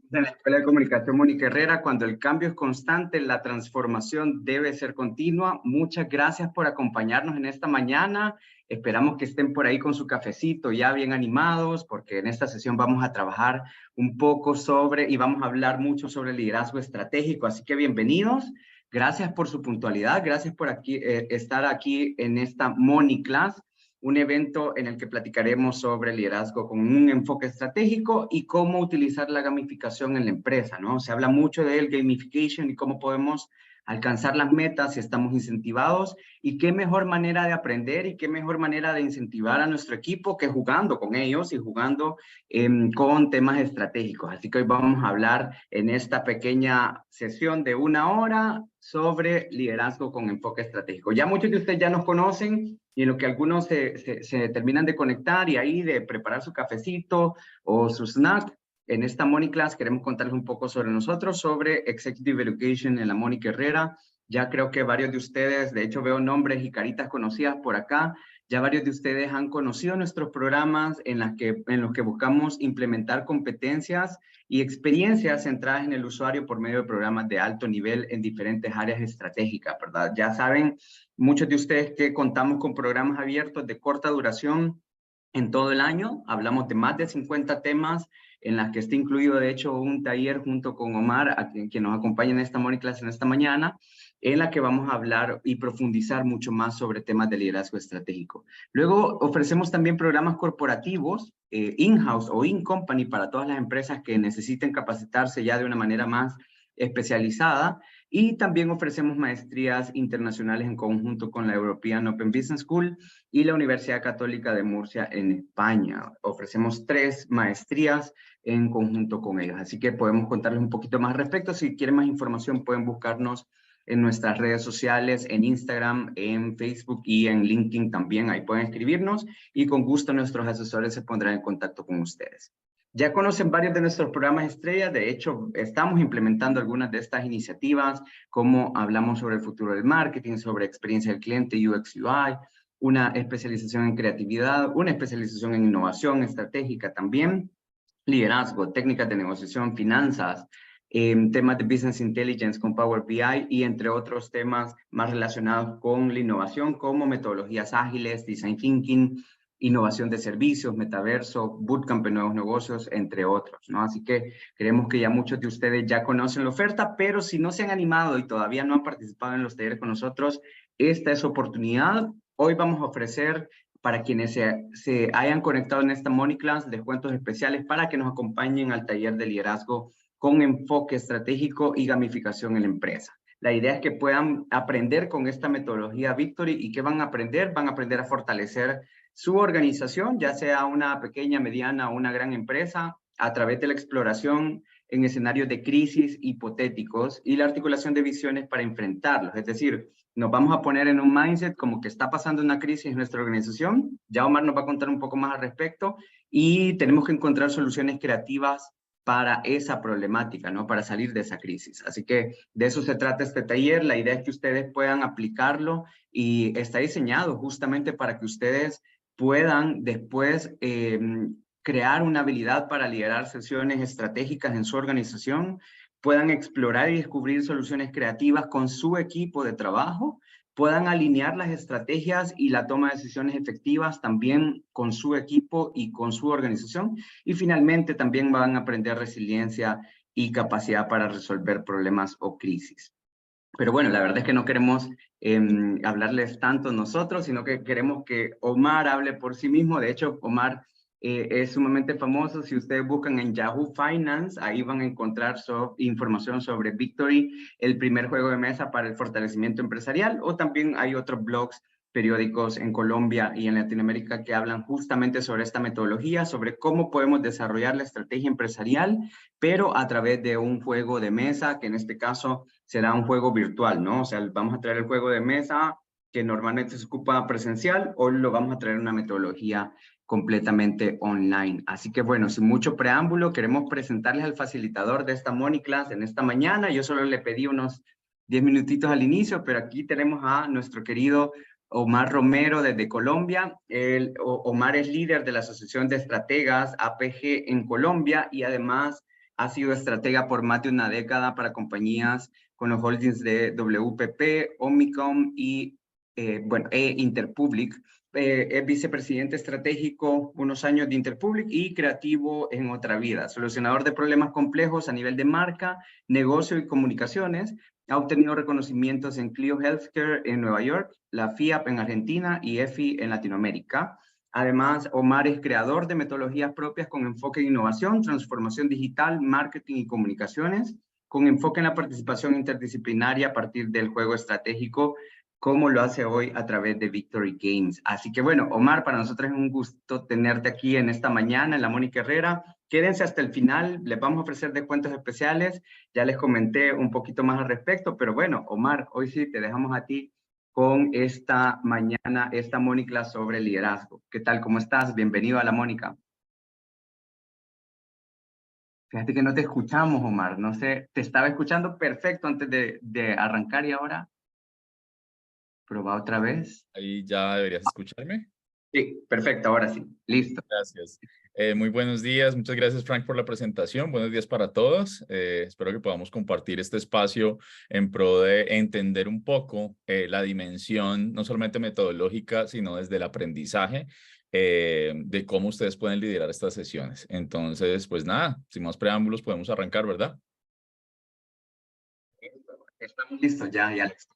En la Escuela de Comunicación Mónica Herrera, cuando el cambio es constante, la transformación debe ser continua. Muchas gracias por acompañarnos en esta mañana. Esperamos que estén por ahí con su cafecito ya bien animados, porque en esta sesión vamos a trabajar un poco sobre y vamos a hablar mucho sobre liderazgo estratégico. Así que bienvenidos. Gracias por su puntualidad. Gracias por estar aquí en esta Moni Class, un evento en el que platicaremos sobre liderazgo con un enfoque estratégico y cómo utilizar la gamificación en la empresa, ¿no? Se habla mucho del gamification y cómo podemos alcanzar las metas si estamos incentivados, y qué mejor manera de aprender y qué mejor manera de incentivar a nuestro equipo que jugando con ellos y jugando con temas estratégicos. Así que hoy vamos a hablar en esta pequeña sesión de 1 hora sobre liderazgo con enfoque estratégico. Ya muchos de ustedes ya nos conocen, y en lo que algunos se terminan de conectar y ahí de preparar su cafecito o su snack, en esta Moni Class queremos contarles un poco sobre nosotros, sobre Executive Education en la Mónica Herrera. Ya creo que varios de ustedes, de hecho veo nombres y caritas conocidas por acá, ya varios de ustedes han conocido nuestros programas en los que buscamos implementar competencias y experiencias centradas en el usuario por medio de programas de alto nivel en diferentes áreas estratégicas, ¿verdad? Ya saben muchos de ustedes que contamos con programas abiertos de corta duración en todo el año. Hablamos de más de 50 temas en las que está incluido, de hecho, un taller junto con Omar, a quien nos acompaña en esta Morning Class en esta mañana, en la que vamos a hablar y profundizar mucho más sobre temas de liderazgo estratégico. Luego ofrecemos también programas corporativos, in-house o in-company, para todas las empresas que necesiten capacitarse ya de una manera más especializada, y también ofrecemos maestrías internacionales en conjunto con la European Open Business School y la Universidad Católica de Murcia en España. Ofrecemos 3 maestrías en conjunto con ellos, así que podemos contarles un poquito más al respecto. Si quieren más información pueden buscarnos en nuestras redes sociales, en Instagram, en Facebook y en LinkedIn también. Ahí pueden escribirnos y con gusto nuestros asesores se pondrán en contacto con ustedes. Ya conocen varios de nuestros programas estrella. De hecho, estamos implementando algunas de estas iniciativas, como hablamos sobre el futuro del marketing, sobre experiencia del cliente, UX UI, una especialización en creatividad, una especialización en innovación estratégica también, liderazgo, técnicas de negociación, finanzas, temas de business intelligence con Power BI y entre otros temas más relacionados con la innovación, como metodologías ágiles, design thinking, innovación de servicios, metaverso, bootcamp en nuevos negocios, entre otros, ¿no? Así que creemos que ya muchos de ustedes ya conocen la oferta, pero si no se han animado y todavía no han participado en los talleres con nosotros, esta es su oportunidad. Hoy vamos a ofrecer, para quienes se hayan conectado en esta Money Class, descuentos especiales para que nos acompañen al taller de liderazgo con enfoque estratégico y gamificación en la empresa. La idea es que puedan aprender con esta metodología Victory. ¿Y qué van a aprender? Van a aprender a fortalecer su organización, ya sea una pequeña, mediana o una gran empresa, a través de la exploración en escenarios de crisis hipotéticos y la articulación de visiones para enfrentarlos. Es decir, nos vamos a poner en un mindset como que está pasando una crisis en nuestra organización. Ya Omar nos va a contar un poco más al respecto, y tenemos que encontrar soluciones creativas para esa problemática, ¿no? Para salir de esa crisis. Así que de eso se trata este taller. La idea es que ustedes puedan aplicarlo y está diseñado justamente para que ustedes puedan después crear una habilidad para liderar sesiones estratégicas en su organización, puedan explorar y descubrir soluciones creativas con su equipo de trabajo, puedan alinear las estrategias y la toma de decisiones efectivas también con su equipo y con su organización, y finalmente también van a aprender resiliencia y capacidad para resolver problemas o crisis. Pero bueno, la verdad es que no queremos hablarles tanto nosotros, sino que queremos que Omar hable por sí mismo. De hecho, Omar es sumamente famoso. Si ustedes buscan en Yahoo Finance, ahí van a encontrar información sobre Victory, el primer juego de mesa para el fortalecimiento empresarial, o también hay otros blogs periódicos en Colombia y en Latinoamérica que hablan justamente sobre esta metodología, sobre cómo podemos desarrollar la estrategia empresarial, pero a través de un juego de mesa, que en este caso será un juego virtual, ¿no? O sea, vamos a traer el juego de mesa que normalmente se ocupa presencial, o lo vamos a traer una metodología completamente online. Así que bueno, sin mucho preámbulo, queremos presentarles al facilitador de esta Money Class en esta mañana. Yo solo le pedí unos 10 minutitos al inicio, pero aquí tenemos a nuestro querido Omar Romero desde Colombia. Omar es líder de la Asociación de Estrategas APG en Colombia, y además Ha sido estratega por más de una década para compañías con los holdings de WPP, Omnicom y Interpublic. Es vicepresidente estratégico unos años de Interpublic y creativo en otra vida. Solucionador de problemas complejos a nivel de marca, negocio y comunicaciones. Ha obtenido reconocimientos en Clio Healthcare en Nueva York, la FIAP en Argentina y EFI en Latinoamérica. Además, Omar es creador de metodologías propias con enfoque en innovación, transformación digital, marketing y comunicaciones, con enfoque en la participación interdisciplinaria a partir del juego estratégico, como lo hace hoy a través de Victory Games. Así que bueno, Omar, para nosotros es un gusto tenerte aquí en esta mañana en la Mónica Herrera. Quédense hasta el final, les vamos a ofrecer descuentos especiales. Ya les comenté un poquito más al respecto, pero bueno, Omar, hoy sí te dejamos a ti con esta mañana, esta Mónica sobre liderazgo. ¿Qué tal? ¿Cómo estás? Bienvenido a la Mónica. Fíjate que no te escuchamos, Omar. No sé, te estaba escuchando perfecto antes de arrancar y ahora proba otra vez. Ahí ya deberías escucharme. Sí, perfecto, ahora sí. Listo. Gracias. Muy buenos días. Muchas gracias, Frank, por la presentación. Buenos días para todos. Espero que podamos compartir este espacio en pro de entender un poco la dimensión, no solamente metodológica, sino desde el aprendizaje de cómo ustedes pueden liderar estas sesiones. Entonces, pues nada, sin más preámbulos, podemos arrancar, ¿verdad? Estamos listos ya, Alex.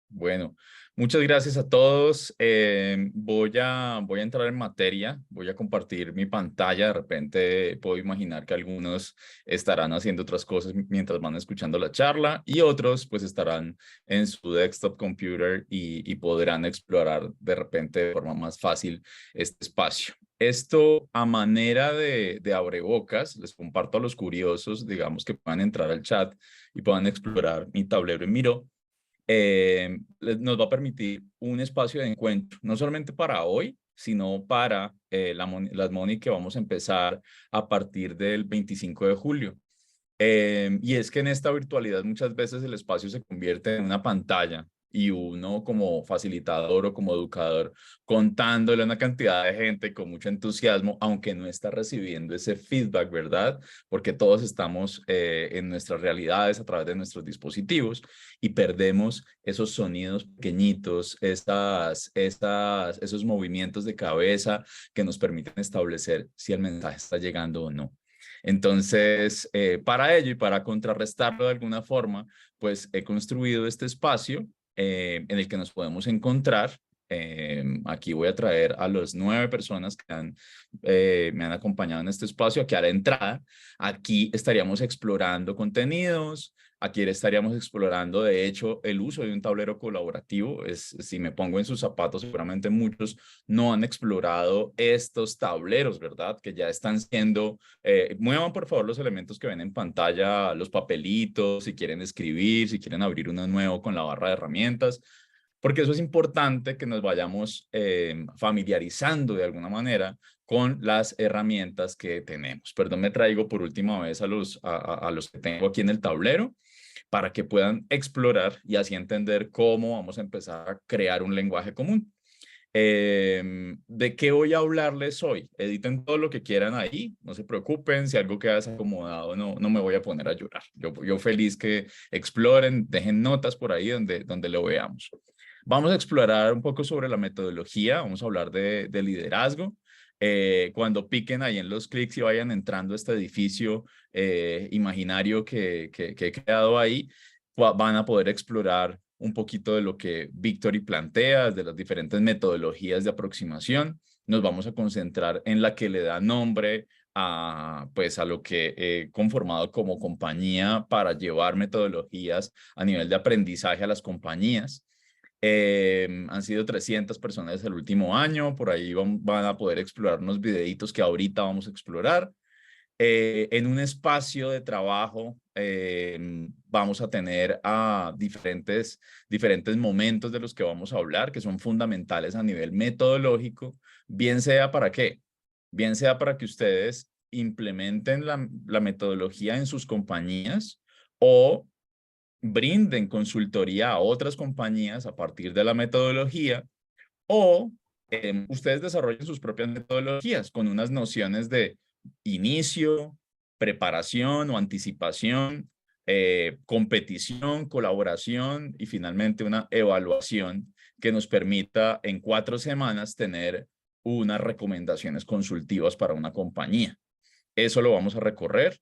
Bueno, muchas gracias a todos. Voy a entrar en materia, voy a compartir mi pantalla. De repente puedo imaginar que algunos estarán haciendo otras cosas mientras van escuchando la charla y otros pues estarán en su desktop computer y podrán explorar de repente de forma más fácil este espacio. Esto a manera de abrebocas, les comparto a los curiosos, digamos que puedan entrar al chat y puedan explorar mi tablero en Miro. Nos va a permitir un espacio de encuentro, no solamente para hoy, sino para las Money que vamos a empezar a partir del 25 de julio. Y es que en esta virtualidad muchas veces el espacio se convierte en una pantalla y uno como facilitador o como educador contándole a una cantidad de gente con mucho entusiasmo, aunque no está recibiendo ese feedback, ¿verdad? Porque todos estamos en nuestras realidades a través de nuestros dispositivos y perdemos esos sonidos pequeñitos, esos movimientos de cabeza que nos permiten establecer si el mensaje está llegando o no. Entonces, para ello y para contrarrestarlo de alguna forma, pues he construido este espacio en el que nos podemos encontrar. Aquí voy a traer a las 9 personas que me han acompañado en este espacio, aquí a la entrada. Aquí estaríamos explorando contenidos, aquí estaríamos explorando, de hecho, el uso de un tablero colaborativo. Si me pongo en sus zapatos, seguramente muchos no han explorado estos tableros, ¿verdad? Que ya están siendo... muevan, por favor, los elementos que ven en pantalla, los papelitos, si quieren escribir, si quieren abrir uno nuevo con la barra de herramientas, porque eso es importante que nos vayamos familiarizando de alguna manera con las herramientas que tenemos. Perdón, me traigo por última vez a los que tengo aquí en el tablero para que puedan explorar y así entender cómo vamos a empezar a crear un lenguaje común. ¿De qué voy a hablarles hoy? Editen todo lo que quieran ahí, no se preocupen, si algo queda desacomodado no me voy a poner a llorar. Yo feliz que exploren, dejen notas por ahí donde lo veamos. Vamos a explorar un poco sobre la metodología, vamos a hablar de liderazgo. Cuando piquen ahí en los clics y vayan entrando a este edificio imaginario que he creado ahí, van a poder explorar un poquito de lo que Victory plantea, de las diferentes metodologías de aproximación. Nos vamos a concentrar en la que le da nombre pues a lo que he conformado como compañía para llevar metodologías a nivel de aprendizaje a las compañías. Han sido 300 personas el último año, por ahí van a poder explorar unos videitos que ahorita vamos a explorar. En un espacio de trabajo vamos a tener diferentes momentos de los que vamos a hablar, que son fundamentales a nivel metodológico, bien sea para qué, bien sea para que ustedes implementen la metodología en sus compañías o brinden consultoría a otras compañías a partir de la metodología o ustedes desarrollen sus propias metodologías con unas nociones de inicio, preparación o anticipación, competición, colaboración y finalmente una evaluación que nos permita en 4 semanas tener unas recomendaciones consultivas para una compañía. Eso lo vamos a recorrer.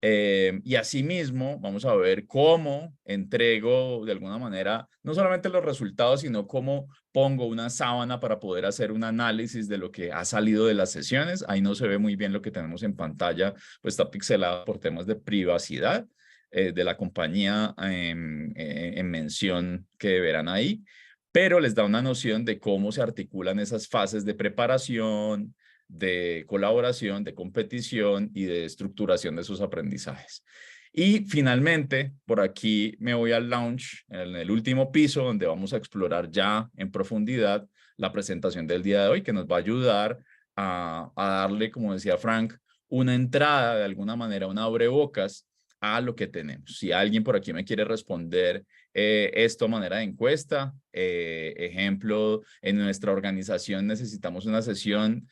Y asimismo, vamos a ver cómo entrego de alguna manera, no solamente los resultados, sino cómo pongo una sábana para poder hacer un análisis de lo que ha salido de las sesiones. Ahí no se ve muy bien lo que tenemos en pantalla, pues está pixelado por temas de privacidad de la compañía en mención que verán ahí, pero les da una noción de cómo se articulan esas fases de preparación, de colaboración, de competición y de estructuración de sus aprendizajes. Y finalmente, por aquí me voy al lounge, en el último piso, donde vamos a explorar ya en profundidad la presentación del día de hoy, que nos va a ayudar a darle, como decía Frank, una entrada de alguna manera, una abrebocas a lo que tenemos. Si alguien por aquí me quiere responder esto a manera de encuesta, ejemplo, en nuestra organización necesitamos una sesión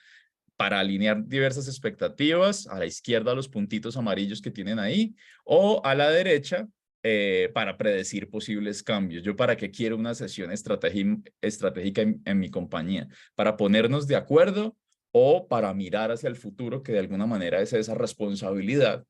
para alinear diversas expectativas, a la izquierda los puntitos amarillos que tienen ahí, o a la derecha para predecir posibles cambios. ¿Yo para qué quiero una sesión estratégica en mi compañía? ¿Para ponernos de acuerdo o para mirar hacia el futuro, que de alguna manera es esa responsabilidad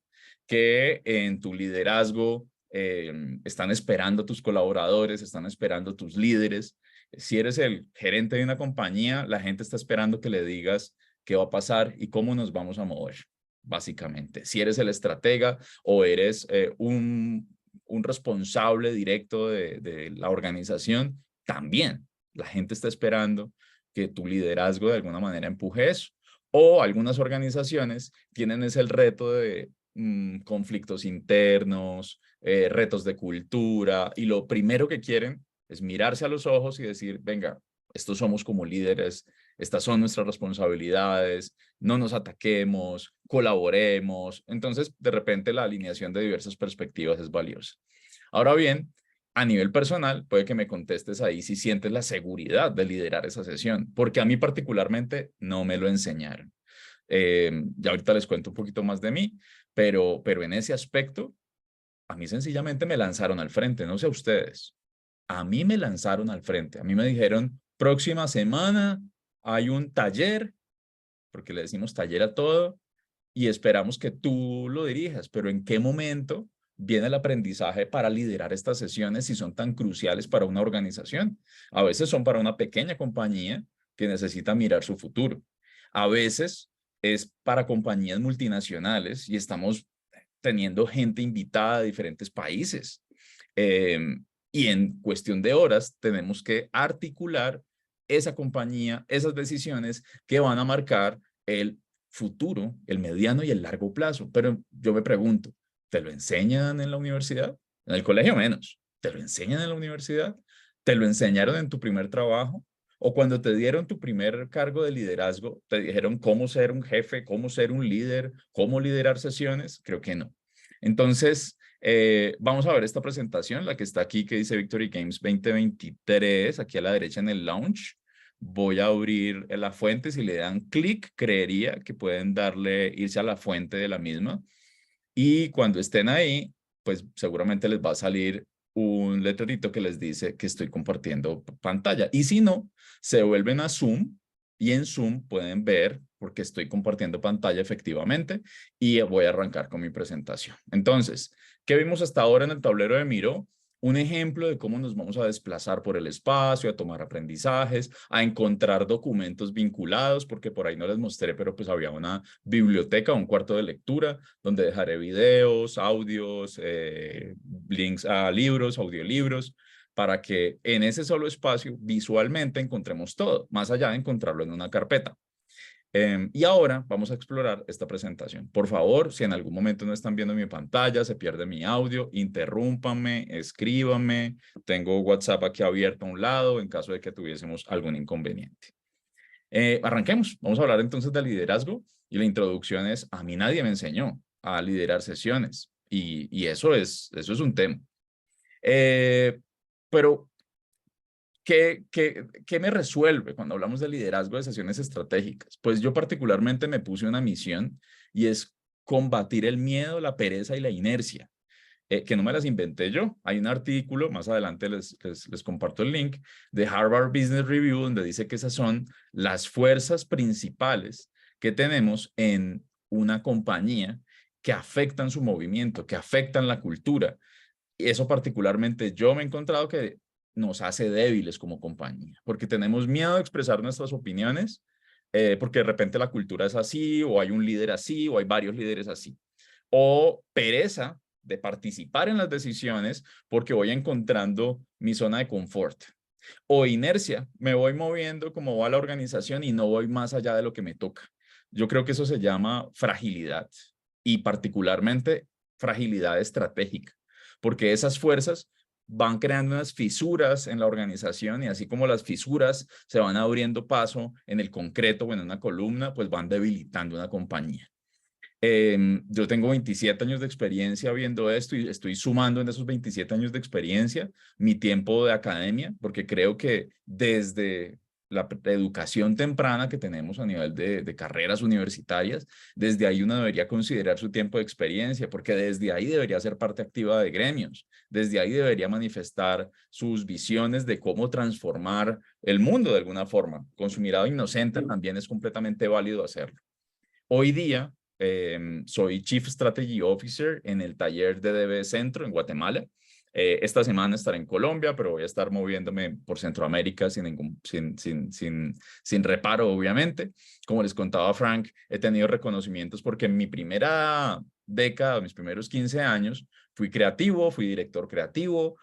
que en tu liderazgo están esperando tus colaboradores, están esperando tus líderes? Si eres el gerente de una compañía, la gente está esperando que le digas qué va a pasar y cómo nos vamos a mover, básicamente. Si eres el estratega o eres un responsable directo de la organización, también la gente está esperando que tu liderazgo de alguna manera empuje eso. O algunas organizaciones tienen ese el reto de conflictos internos, retos de cultura, y lo primero que quieren es mirarse a los ojos y decir, venga, estos somos como líderes, estas son nuestras responsabilidades, no nos ataquemos, colaboremos. Entonces, de repente, la alineación de diversas perspectivas es valiosa. Ahora bien, a nivel personal, puede que me contestes ahí si sientes la seguridad de liderar esa sesión, porque a mí particularmente no me lo enseñaron. Ya ahorita les cuento un poquito más de mí, pero en ese aspecto, a mí sencillamente me lanzaron al frente, no sé a ustedes. A mí me lanzaron al frente, a mí me dijeron, próxima semana hay un taller, porque le decimos taller a todo, y esperamos que tú lo dirijas, pero ¿en qué momento viene el aprendizaje para liderar estas sesiones si son tan cruciales para una organización? A veces son para una pequeña compañía que necesita mirar su futuro. A veces es para compañías multinacionales y estamos teniendo gente invitada de diferentes países. Y en cuestión de horas tenemos que articular esa compañía, esas decisiones que van a marcar el futuro, el mediano y el largo plazo. Pero yo me pregunto, ¿te lo enseñan en la universidad? En el colegio menos. ¿Te lo enseñan en la universidad? ¿Te lo enseñaron en tu primer trabajo? ¿O cuando te dieron tu primer cargo de liderazgo, te dijeron cómo ser un jefe, cómo ser un líder, cómo liderar sesiones? Creo que no. Entonces, vamos a ver esta presentación, la que está aquí, que dice Victory Games 2023, aquí a la derecha en el launch. Voy a abrir la fuente. Si le dan clic, creería que pueden irse a la fuente de la misma. Y cuando estén ahí, pues seguramente les va a salir un letrerito que les dice que estoy compartiendo pantalla. Y si no, se vuelven a Zoom y en Zoom pueden ver porque estoy compartiendo pantalla efectivamente y voy a arrancar con mi presentación. Entonces, ¿qué vimos hasta ahora en el tablero de Miro? Un ejemplo de cómo nos vamos a desplazar por el espacio, a tomar aprendizajes, a encontrar documentos vinculados, porque por ahí no les mostré, pero pues había una biblioteca, un cuarto de lectura, donde dejaré videos, audios, links a libros, audiolibros, para que en ese solo espacio visualmente encontremos todo, más allá de encontrarlo en una carpeta. Y ahora vamos a explorar esta presentación. Por favor, si en algún momento no están viendo mi pantalla, se pierde mi audio, interrúmpanme, escríbanme. Tengo WhatsApp aquí abierto a un lado en caso de que tuviésemos algún inconveniente. Arranquemos. Vamos a hablar entonces de liderazgo y la introducción es, a mí nadie me enseñó a liderar sesiones y eso es un tema. Pero ¿Qué me resuelve cuando hablamos de liderazgo de sesiones estratégicas? Pues yo particularmente me puse una misión y es combatir el miedo, la pereza y la inercia. Que no me las inventé yo. Hay un artículo, más adelante les comparto el link, de Harvard Business Review, donde dice que esas son las fuerzas principales que tenemos en una compañía que afectan su movimiento, que afectan la cultura. Y eso particularmente yo me he encontrado que nos hace débiles como compañía, porque tenemos miedo de expresar nuestras opiniones, porque de repente la cultura es así, o hay un líder así, o hay varios líderes así. O pereza de participar en las decisiones porque voy encontrando mi zona de confort. O inercia, me voy moviendo como va la organización y no voy más allá de lo que me toca. Yo creo que eso se llama fragilidad y particularmente fragilidad estratégica, porque esas fuerzas van creando unas fisuras en la organización y así como las fisuras se van abriendo paso en el concreto o en una columna, pues van debilitando una compañía. Yo tengo 27 años de experiencia viendo esto y estoy sumando en esos 27 años de experiencia mi tiempo de academia, porque creo que desde la educación temprana que tenemos a nivel de carreras universitarias, desde ahí uno debería considerar su tiempo de experiencia, porque desde ahí debería ser parte activa de gremios, desde ahí debería manifestar sus visiones de cómo transformar el mundo de alguna forma. Con su mirada inocente también es completamente válido hacerlo. Hoy día soy Chief Strategy Officer en el taller de DB Centro en Guatemala. Esta semana estaré en Colombia, pero voy a estar moviéndome por Centroamérica sin reparo, obviamente. Como les contaba Frank, he tenido reconocimientos porque en mi primera década, mis primeros 15 años, fui creativo, fui director creativo,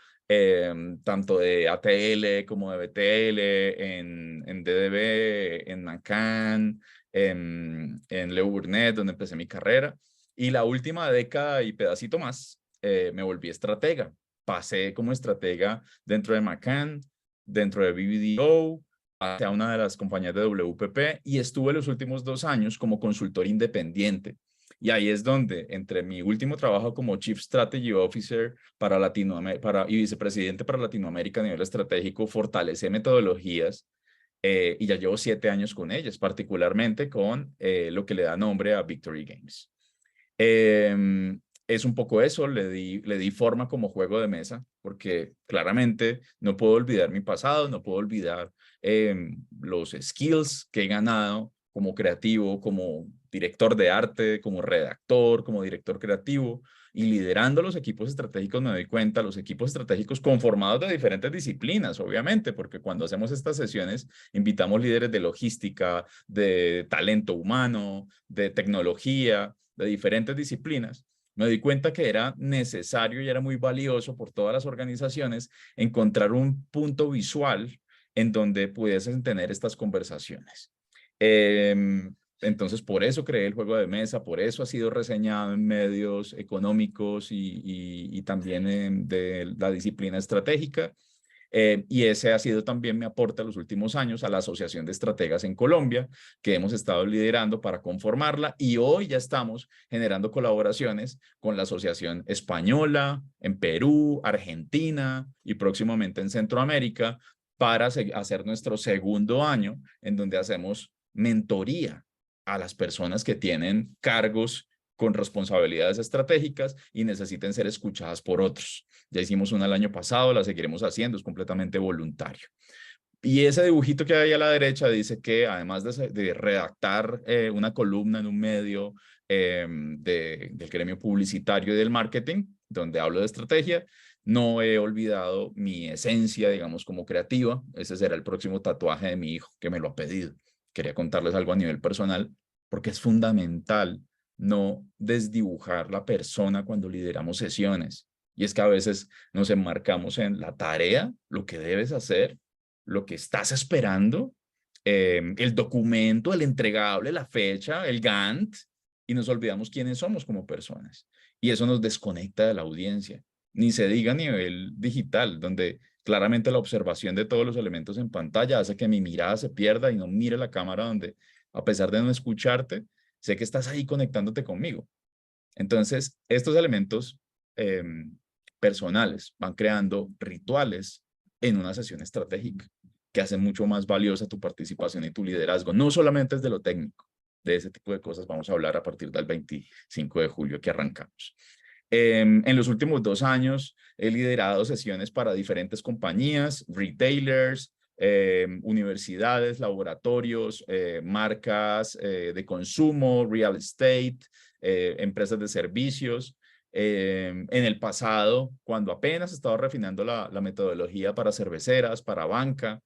tanto de ATL como de BTL, en DDB, en Nacan, en Le Burnett, donde empecé mi carrera. Y la última década y pedacito más, me volví estratega. Pasé como estratega dentro de McCann, dentro de BBDO, hacia una de las compañías de WPP y estuve los últimos 2 años como consultor independiente. Y ahí es donde, entre mi último trabajo como Chief Strategy Officer para Latinoamérica y vicepresidente para Latinoamérica a nivel estratégico, fortalecé metodologías y ya llevo 7 años con ellas, particularmente con lo que le da nombre a Victory Games. Es un poco eso, le di forma como juego de mesa, porque claramente no puedo olvidar mi pasado, no puedo olvidar los skills que he ganado como creativo, como director de arte, como redactor, como director creativo, y liderando los equipos estratégicos me doy cuenta, los equipos estratégicos conformados de diferentes disciplinas, obviamente, porque cuando hacemos estas sesiones invitamos líderes de logística, de talento humano, de tecnología, de diferentes disciplinas. Me di cuenta que era necesario y era muy valioso por todas las organizaciones encontrar un punto visual en donde pudiesen tener estas conversaciones. Entonces, por eso creé el juego de mesa, por eso ha sido reseñado en medios económicos y también de la disciplina estratégica. Y ese ha sido también mi aporte a los últimos años a la Asociación de Estrategas en Colombia, que hemos estado liderando para conformarla y hoy ya estamos generando colaboraciones con la Asociación Española, en Perú, Argentina y próximamente en Centroamérica para hacer nuestro segundo año en donde hacemos mentoría a las personas que tienen cargos con responsabilidades estratégicas y necesiten ser escuchadas por otros. Ya hicimos una el año pasado, la seguiremos haciendo, es completamente voluntario. Y ese dibujito que hay a la derecha dice que además de redactar una columna en un medio del gremio publicitario y del marketing, donde hablo de estrategia, no he olvidado mi esencia, digamos, como creativa. Ese será el próximo tatuaje de mi hijo, que me lo ha pedido. Quería contarles algo a nivel personal, porque es fundamental no desdibujar la persona cuando lideramos sesiones. Y es que a veces nos enmarcamos en la tarea, lo que debes hacer, lo que estás esperando, el documento, el entregable, la fecha, el Gantt, y nos olvidamos quiénes somos como personas. Y eso nos desconecta de la audiencia. Ni se diga a nivel digital, donde claramente la observación de todos los elementos en pantalla hace que mi mirada se pierda y no mire la cámara donde, a pesar de no escucharte, sé que estás ahí conectándote conmigo. Entonces, estos elementos personales van creando rituales en una sesión estratégica que hacen mucho más valiosa tu participación y tu liderazgo, no solamente desde lo técnico, De ese tipo de cosas vamos a hablar a partir del 25 de julio que arrancamos. En los últimos 2 años he liderado sesiones para diferentes compañías, retailers, universidades, laboratorios, marcas de consumo, real estate, empresas de servicios. En el pasado, cuando apenas estaba refinando la metodología para cerveceras, para banca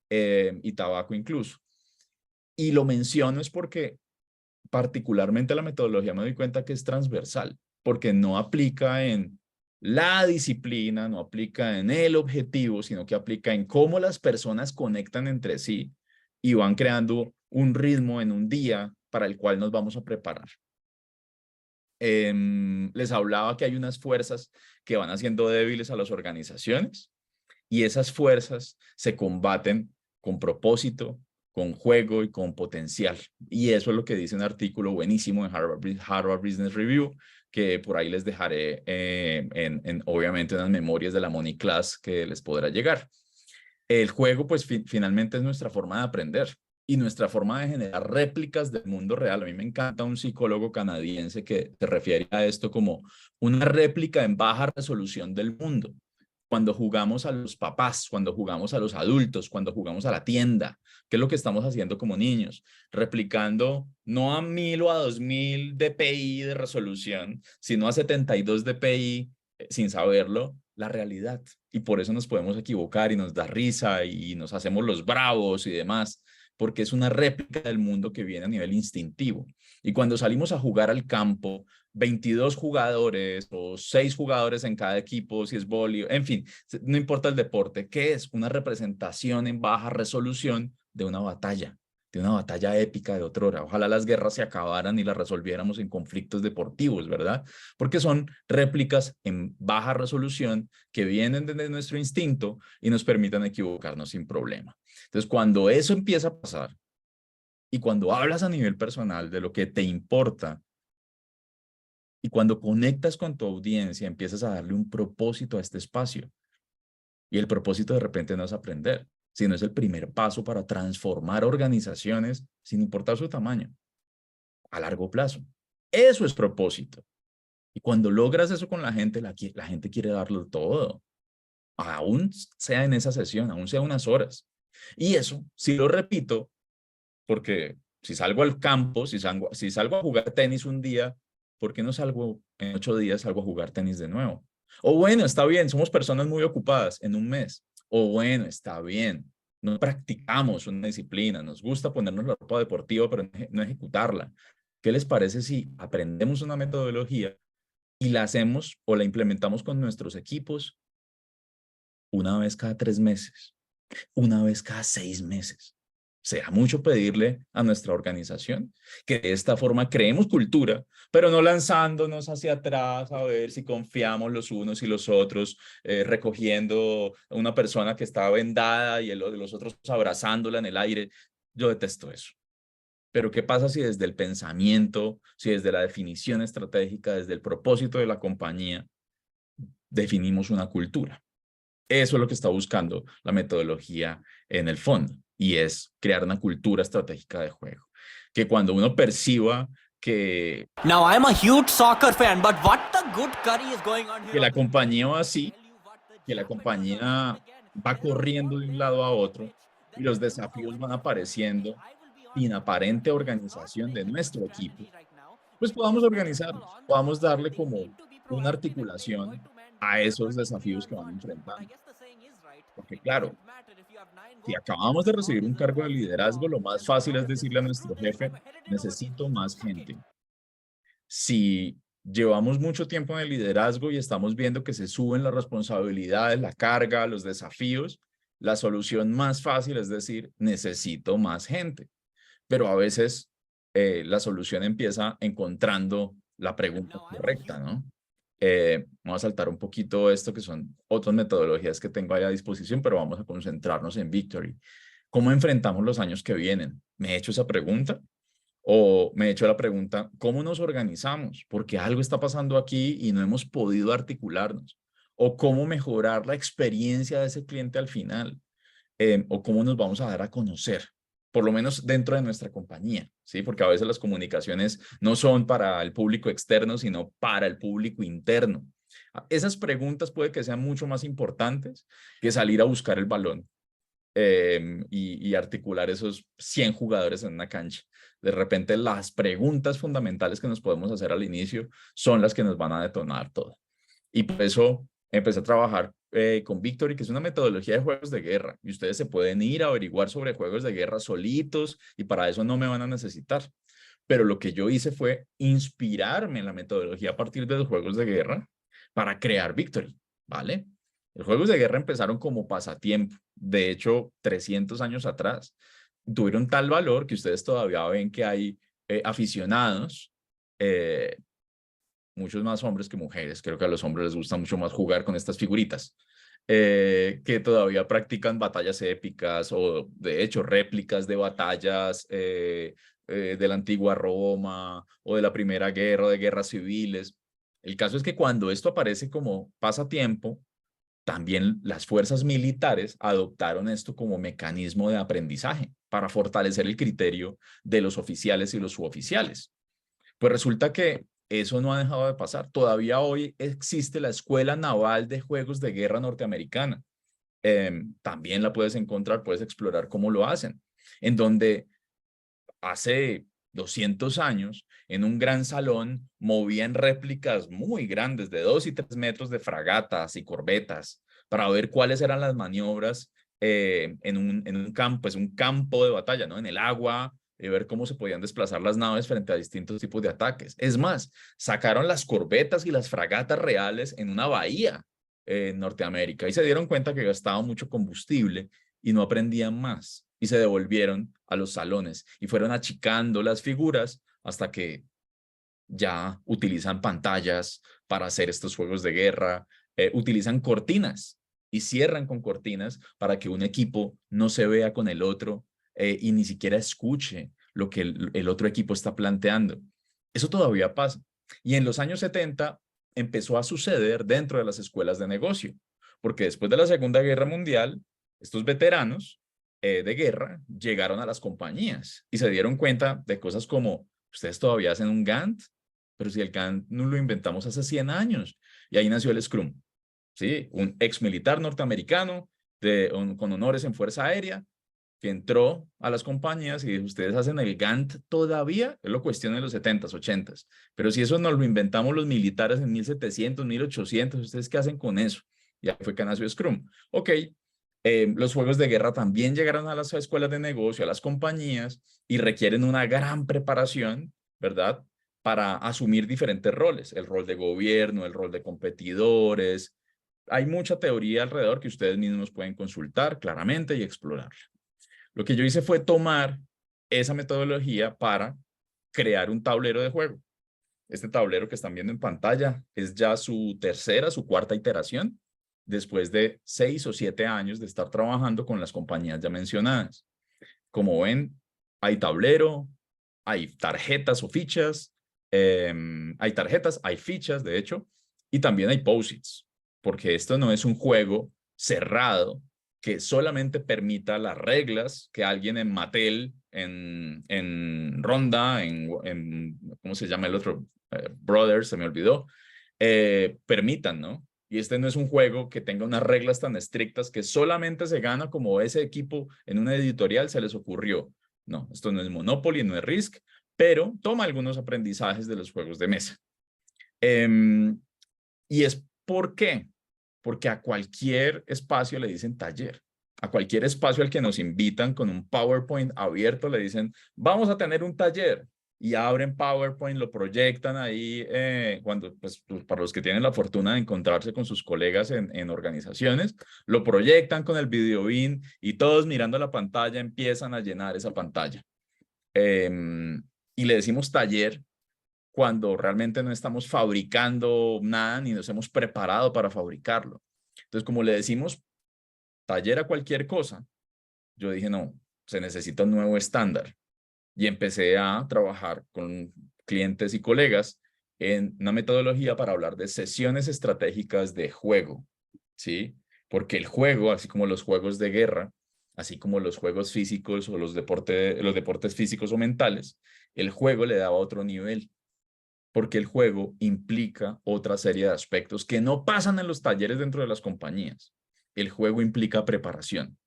y tabaco incluso. Y lo menciono es porque particularmente la metodología me doy cuenta que es transversal, porque no aplica en la disciplina, no aplica en el objetivo, sino que aplica en cómo las personas conectan entre sí y van creando un ritmo en un día para el cual nos vamos a preparar. Les hablaba que hay unas fuerzas que van haciendo débiles a las organizaciones y esas fuerzas se combaten con propósito, con juego y con potencial. Y eso es lo que dice un artículo buenísimo en Harvard Business Review, que por ahí les dejaré obviamente unas memorias de la Money Class que les podrá llegar. El juego, pues finalmente es nuestra forma de aprender y nuestra forma de generar réplicas del mundo real. A mí me encanta un psicólogo canadiense que se refiere a esto como una réplica en baja resolución del mundo. Cuando jugamos a los papás, cuando jugamos a los adultos, cuando jugamos a la tienda, ¿qué es lo que estamos haciendo como niños? Replicando no a 1000 o a 2000 dpi de resolución, sino a 72 dpi, sin saberlo, la realidad. Y por eso nos podemos equivocar y nos da risa y nos hacemos los bravos y demás, porque es una réplica del mundo que viene a nivel instintivo. Y cuando salimos a jugar al campo, 22 jugadores o 6 jugadores en cada equipo, si es vóley, en fin, no importa el deporte, ¿qué es? Una representación en baja resolución de una batalla épica de otrora. Ojalá las guerras se acabaran y las resolviéramos en conflictos deportivos, ¿verdad? Porque son réplicas en baja resolución que vienen desde nuestro instinto y nos permiten equivocarnos sin problema. Entonces, cuando eso empieza a pasar y cuando hablas a nivel personal de lo que te importa, y cuando conectas con tu audiencia, empiezas a darle un propósito a este espacio. Y el propósito de repente no es aprender, sino es el primer paso para transformar organizaciones sin importar su tamaño, a largo plazo. Eso es propósito. Y cuando logras eso con la gente quiere darlo todo. Aún sea en esa sesión, aún sea unas horas. Y eso, si lo repito, porque si salgo al campo, si salgo a jugar tenis un día, ¿por qué no salgo en 8 días, salgo a jugar tenis de nuevo? O bueno, está bien, somos personas muy ocupadas en un mes. O bueno, está bien, no practicamos una disciplina, nos gusta ponernos la ropa deportiva, pero no ejecutarla. ¿Qué les parece si aprendemos una metodología y la hacemos o la implementamos con nuestros equipos una vez cada 3 meses, una vez cada 6 meses? Será mucho pedirle a nuestra organización que de esta forma creemos cultura, pero no lanzándonos hacia atrás a ver si confiamos los unos y los otros, recogiendo a una persona que está vendada y los otros abrazándola en el aire. Yo detesto eso. Pero ¿qué pasa si desde el pensamiento, si desde la definición estratégica, desde el propósito de la compañía, definimos una cultura? Eso es lo que está buscando la metodología en el fondo, y es crear una cultura estratégica de juego. Que cuando uno perciba que la compañía va así, que la compañía va corriendo de un lado a otro y los desafíos van apareciendo sin aparente organización de nuestro equipo, pues podamos organizarnos, podamos darle como una articulación a esos desafíos que van enfrentando. Porque claro, si acabamos de recibir un cargo de liderazgo, lo más fácil es decirle a nuestro jefe, necesito más gente. Si llevamos mucho tiempo en el liderazgo y estamos viendo que se suben las responsabilidades, la carga, los desafíos, la solución más fácil es decir, necesito más gente. Pero a veces la solución empieza encontrando la pregunta correcta, ¿no? Vamos a saltar un poquito esto, que son otras metodologías que tengo ahí a disposición, pero vamos a concentrarnos en Victory. ¿Cómo enfrentamos los años que vienen? ¿Me he hecho esa pregunta? ¿O me he hecho la pregunta, cómo nos organizamos? Porque algo está pasando aquí y no hemos podido articularnos. ¿O cómo mejorar la experiencia de ese cliente al final? ¿O cómo nos vamos a dar a conocer? por lo menos dentro de nuestra compañía, ¿sí? Porque a veces las comunicaciones no son para el público externo, sino para el público interno. Esas preguntas puede que sean mucho más importantes que salir a buscar el balón y articular esos 100 jugadores en una cancha. De repente las preguntas fundamentales que nos podemos hacer al inicio son las que nos van a detonar todo. Y por eso empecé a trabajar con Victory, que es una metodología de juegos de guerra. Y ustedes se pueden ir a averiguar sobre juegos de guerra solitos y para eso no me van a necesitar. Pero lo que yo hice fue inspirarme en la metodología a partir de los juegos de guerra para crear Victory, ¿vale? Los juegos de guerra empezaron como pasatiempo. De hecho, 300 años atrás, tuvieron tal valor que ustedes todavía ven que hay aficionados, muchos más hombres que mujeres. Creo que a los hombres les gusta mucho más jugar con estas figuritas, que todavía practican batallas épicas o, de hecho, réplicas de batallas de la antigua Roma o de la Primera Guerra o de guerras civiles. El caso es que cuando esto aparece como pasatiempo, también las fuerzas militares adoptaron esto como mecanismo de aprendizaje para fortalecer el criterio de los oficiales y los suboficiales. Pues resulta que eso no ha dejado de pasar. Todavía hoy existe la Escuela Naval de Juegos de Guerra Norteamericana. También la puedes encontrar, puedes explorar cómo lo hacen, en donde hace 200 años, en un gran salón, movían réplicas muy grandes de 2 y 3 metros de fragatas y corbetas para ver cuáles eran las maniobras en un campo, pues un campo de batalla, ¿no? En el agua, ver cómo se podían desplazar las naves frente a distintos tipos de ataques. Es más, sacaron las corbetas y las fragatas reales en una bahía en Norteamérica y se dieron cuenta que gastaban mucho combustible y no aprendían más. Y se devolvieron a los salones y fueron achicando las figuras hasta que ya utilizan pantallas para hacer estos juegos de guerra, utilizan cortinas y cierran con cortinas para que un equipo no se vea con el otro y ni siquiera escuche lo que el otro equipo está planteando. Eso todavía pasa. Y en los años 70 empezó a suceder dentro de las escuelas de negocio, porque después de la Segunda Guerra Mundial, estos veteranos de guerra llegaron a las compañías y se dieron cuenta de cosas como, ustedes todavía hacen un Gantt, pero si el Gantt no lo inventamos hace 100 años. Y ahí nació el Scrum, ¿sí? Un ex militar norteamericano con honores en Fuerza Aérea que entró a las compañías y dijo, ustedes hacen el Gantt todavía, él lo cuestiona en los 70s, 80s, pero si eso nos lo inventamos los militares en 1700, 1800, ¿ustedes qué hacen con eso? Y ahí fue que nació Scrum. Ok, los juegos de guerra también llegaron a las escuelas de negocio, a las compañías, y requieren una gran preparación, ¿verdad? Para asumir diferentes roles, el rol de gobierno, el rol de competidores. Hay mucha teoría alrededor que ustedes mismos pueden consultar claramente y explorar. Lo que yo hice fue tomar esa metodología para crear un tablero de juego. Este tablero que están viendo en pantalla es ya su tercera, su cuarta iteración, después de 6 o 7 años de estar trabajando con las compañías ya mencionadas. Como ven, hay tablero, hay tarjetas o fichas, hay tarjetas, hay fichas, de hecho, y también hay posits, porque esto no es un juego cerrado que solamente permita las reglas que alguien en Mattel, en Ronda, ¿cómo se llama el otro? Brothers, se me olvidó, permitan, ¿no? Y este no es un juego que tenga unas reglas tan estrictas que solamente se gana como ese equipo en una editorial se les ocurrió. No, esto no es Monopoly, no es Risk, pero toma algunos aprendizajes de los juegos de mesa. ¿Y es por qué? Porque a cualquier espacio le dicen taller. A cualquier espacio al que nos invitan con un PowerPoint abierto le dicen, vamos a tener un taller. Y abren PowerPoint, lo proyectan ahí, pues, para los que tienen la fortuna de encontrarse con sus colegas en organizaciones, lo proyectan con el video beam y todos mirando la pantalla empiezan a llenar esa pantalla. Y le decimos taller cuando realmente no estamos fabricando nada ni nos hemos preparado para fabricarlo. Entonces, como le decimos taller a cualquier cosa, yo dije, no, se necesita un nuevo estándar. Y empecé a trabajar con clientes y colegas en una metodología para hablar de sesiones estratégicas de juego, ¿sí? Porque el juego, así como los juegos de guerra, así como los juegos físicos o los deportes físicos o mentales, el juego le daba otro nivel, porque el juego implica otra serie de aspectos que no pasan en los talleres dentro de las compañías. El juego implica preparación,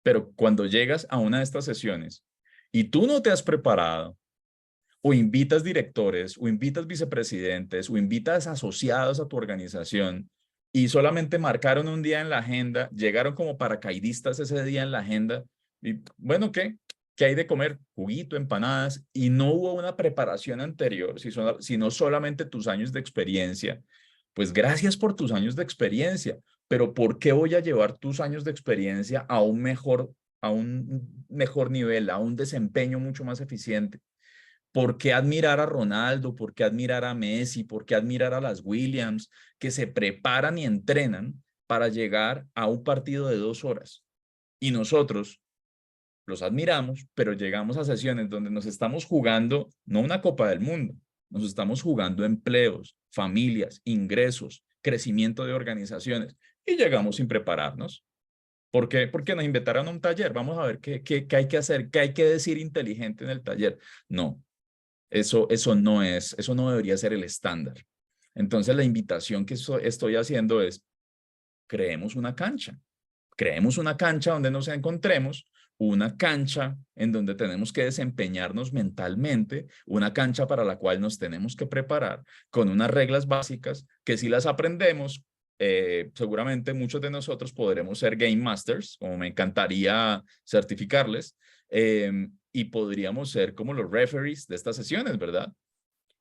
pero cuando llegas a una de estas sesiones y tú no te has preparado, o invitas directores, o invitas vicepresidentes, o invitas asociados a tu organización y solamente marcaron un día en la agenda, llegaron como paracaidistas ese día en la agenda y bueno, ¿qué? ¿Qué hay de comer? Juguito, empanadas, y no hubo una preparación anterior, sino solamente tus años de experiencia. Pues gracias por tus años de experiencia, pero ¿por qué voy a llevar tus años de experiencia a un mejor nivel, a un desempeño mucho más eficiente? ¿Por qué admirar a Ronaldo? ¿Por qué admirar a Messi? ¿Por qué admirar a las Williams que se preparan y entrenan para llegar a un partido de 2 horas? Y nosotros los admiramos, pero llegamos a sesiones donde nos estamos jugando no una Copa del Mundo, nos estamos jugando empleos, familias, ingresos, crecimiento de organizaciones y llegamos sin prepararnos. ¿Por qué? Porque nos invitaron a un taller. Vamos a ver qué hay que hacer, qué hay que decir inteligente en el taller. No, eso no debería ser el estándar. Entonces, la invitación que estoy haciendo es, creemos una cancha donde nos encontremos, una cancha en donde tenemos que desempeñarnos mentalmente, una cancha para la cual nos tenemos que preparar con unas reglas básicas que si las aprendemos, seguramente muchos de nosotros podremos ser Game Masters, como me encantaría certificarles, y podríamos ser como los referees de estas sesiones, ¿verdad?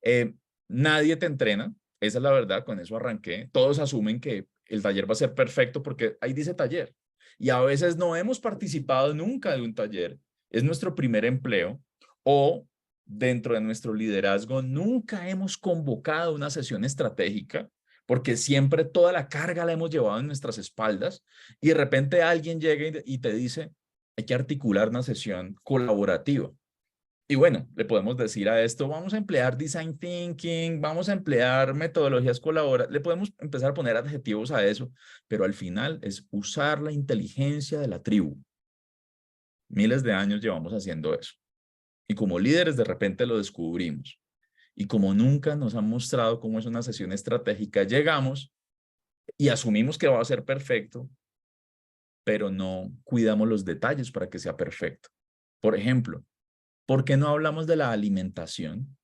Eh, Nadie te entrena, esa es la verdad, con eso arranqué. Todos asumen que el taller va a ser perfecto porque ahí dice taller. Y a veces no hemos participado nunca de un taller, es nuestro primer empleo o dentro de nuestro liderazgo nunca hemos convocado una sesión estratégica porque siempre toda la carga la hemos llevado en nuestras espaldas y de repente alguien llega y te dice, hay que articular una sesión colaborativa. Y bueno, le podemos decir a esto, vamos a emplear design thinking, vamos a emplear metodologías colaborativas, le podemos empezar a poner adjetivos a eso, pero al final es usar la inteligencia de la tribu. Miles de años llevamos haciendo eso. Y como líderes de repente lo descubrimos. Y como nunca nos han mostrado cómo es una sesión estratégica, llegamos y asumimos que va a ser perfecto, pero no cuidamos los detalles para que sea perfecto. Por ejemplo, ¿por qué no hablamos de la alimentación?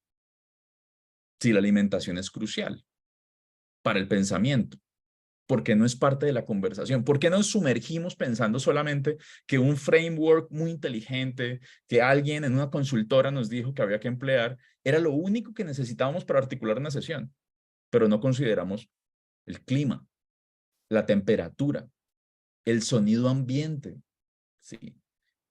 Si la alimentación es crucial para el pensamiento, ¿por qué no es parte de la conversación? ¿Por qué nos sumergimos pensando solamente que un framework muy inteligente que alguien en una consultora nos dijo que había que emplear era lo único que necesitábamos para articular una sesión? Pero no consideramos el clima, la temperatura, el sonido ambiente, ¿sí?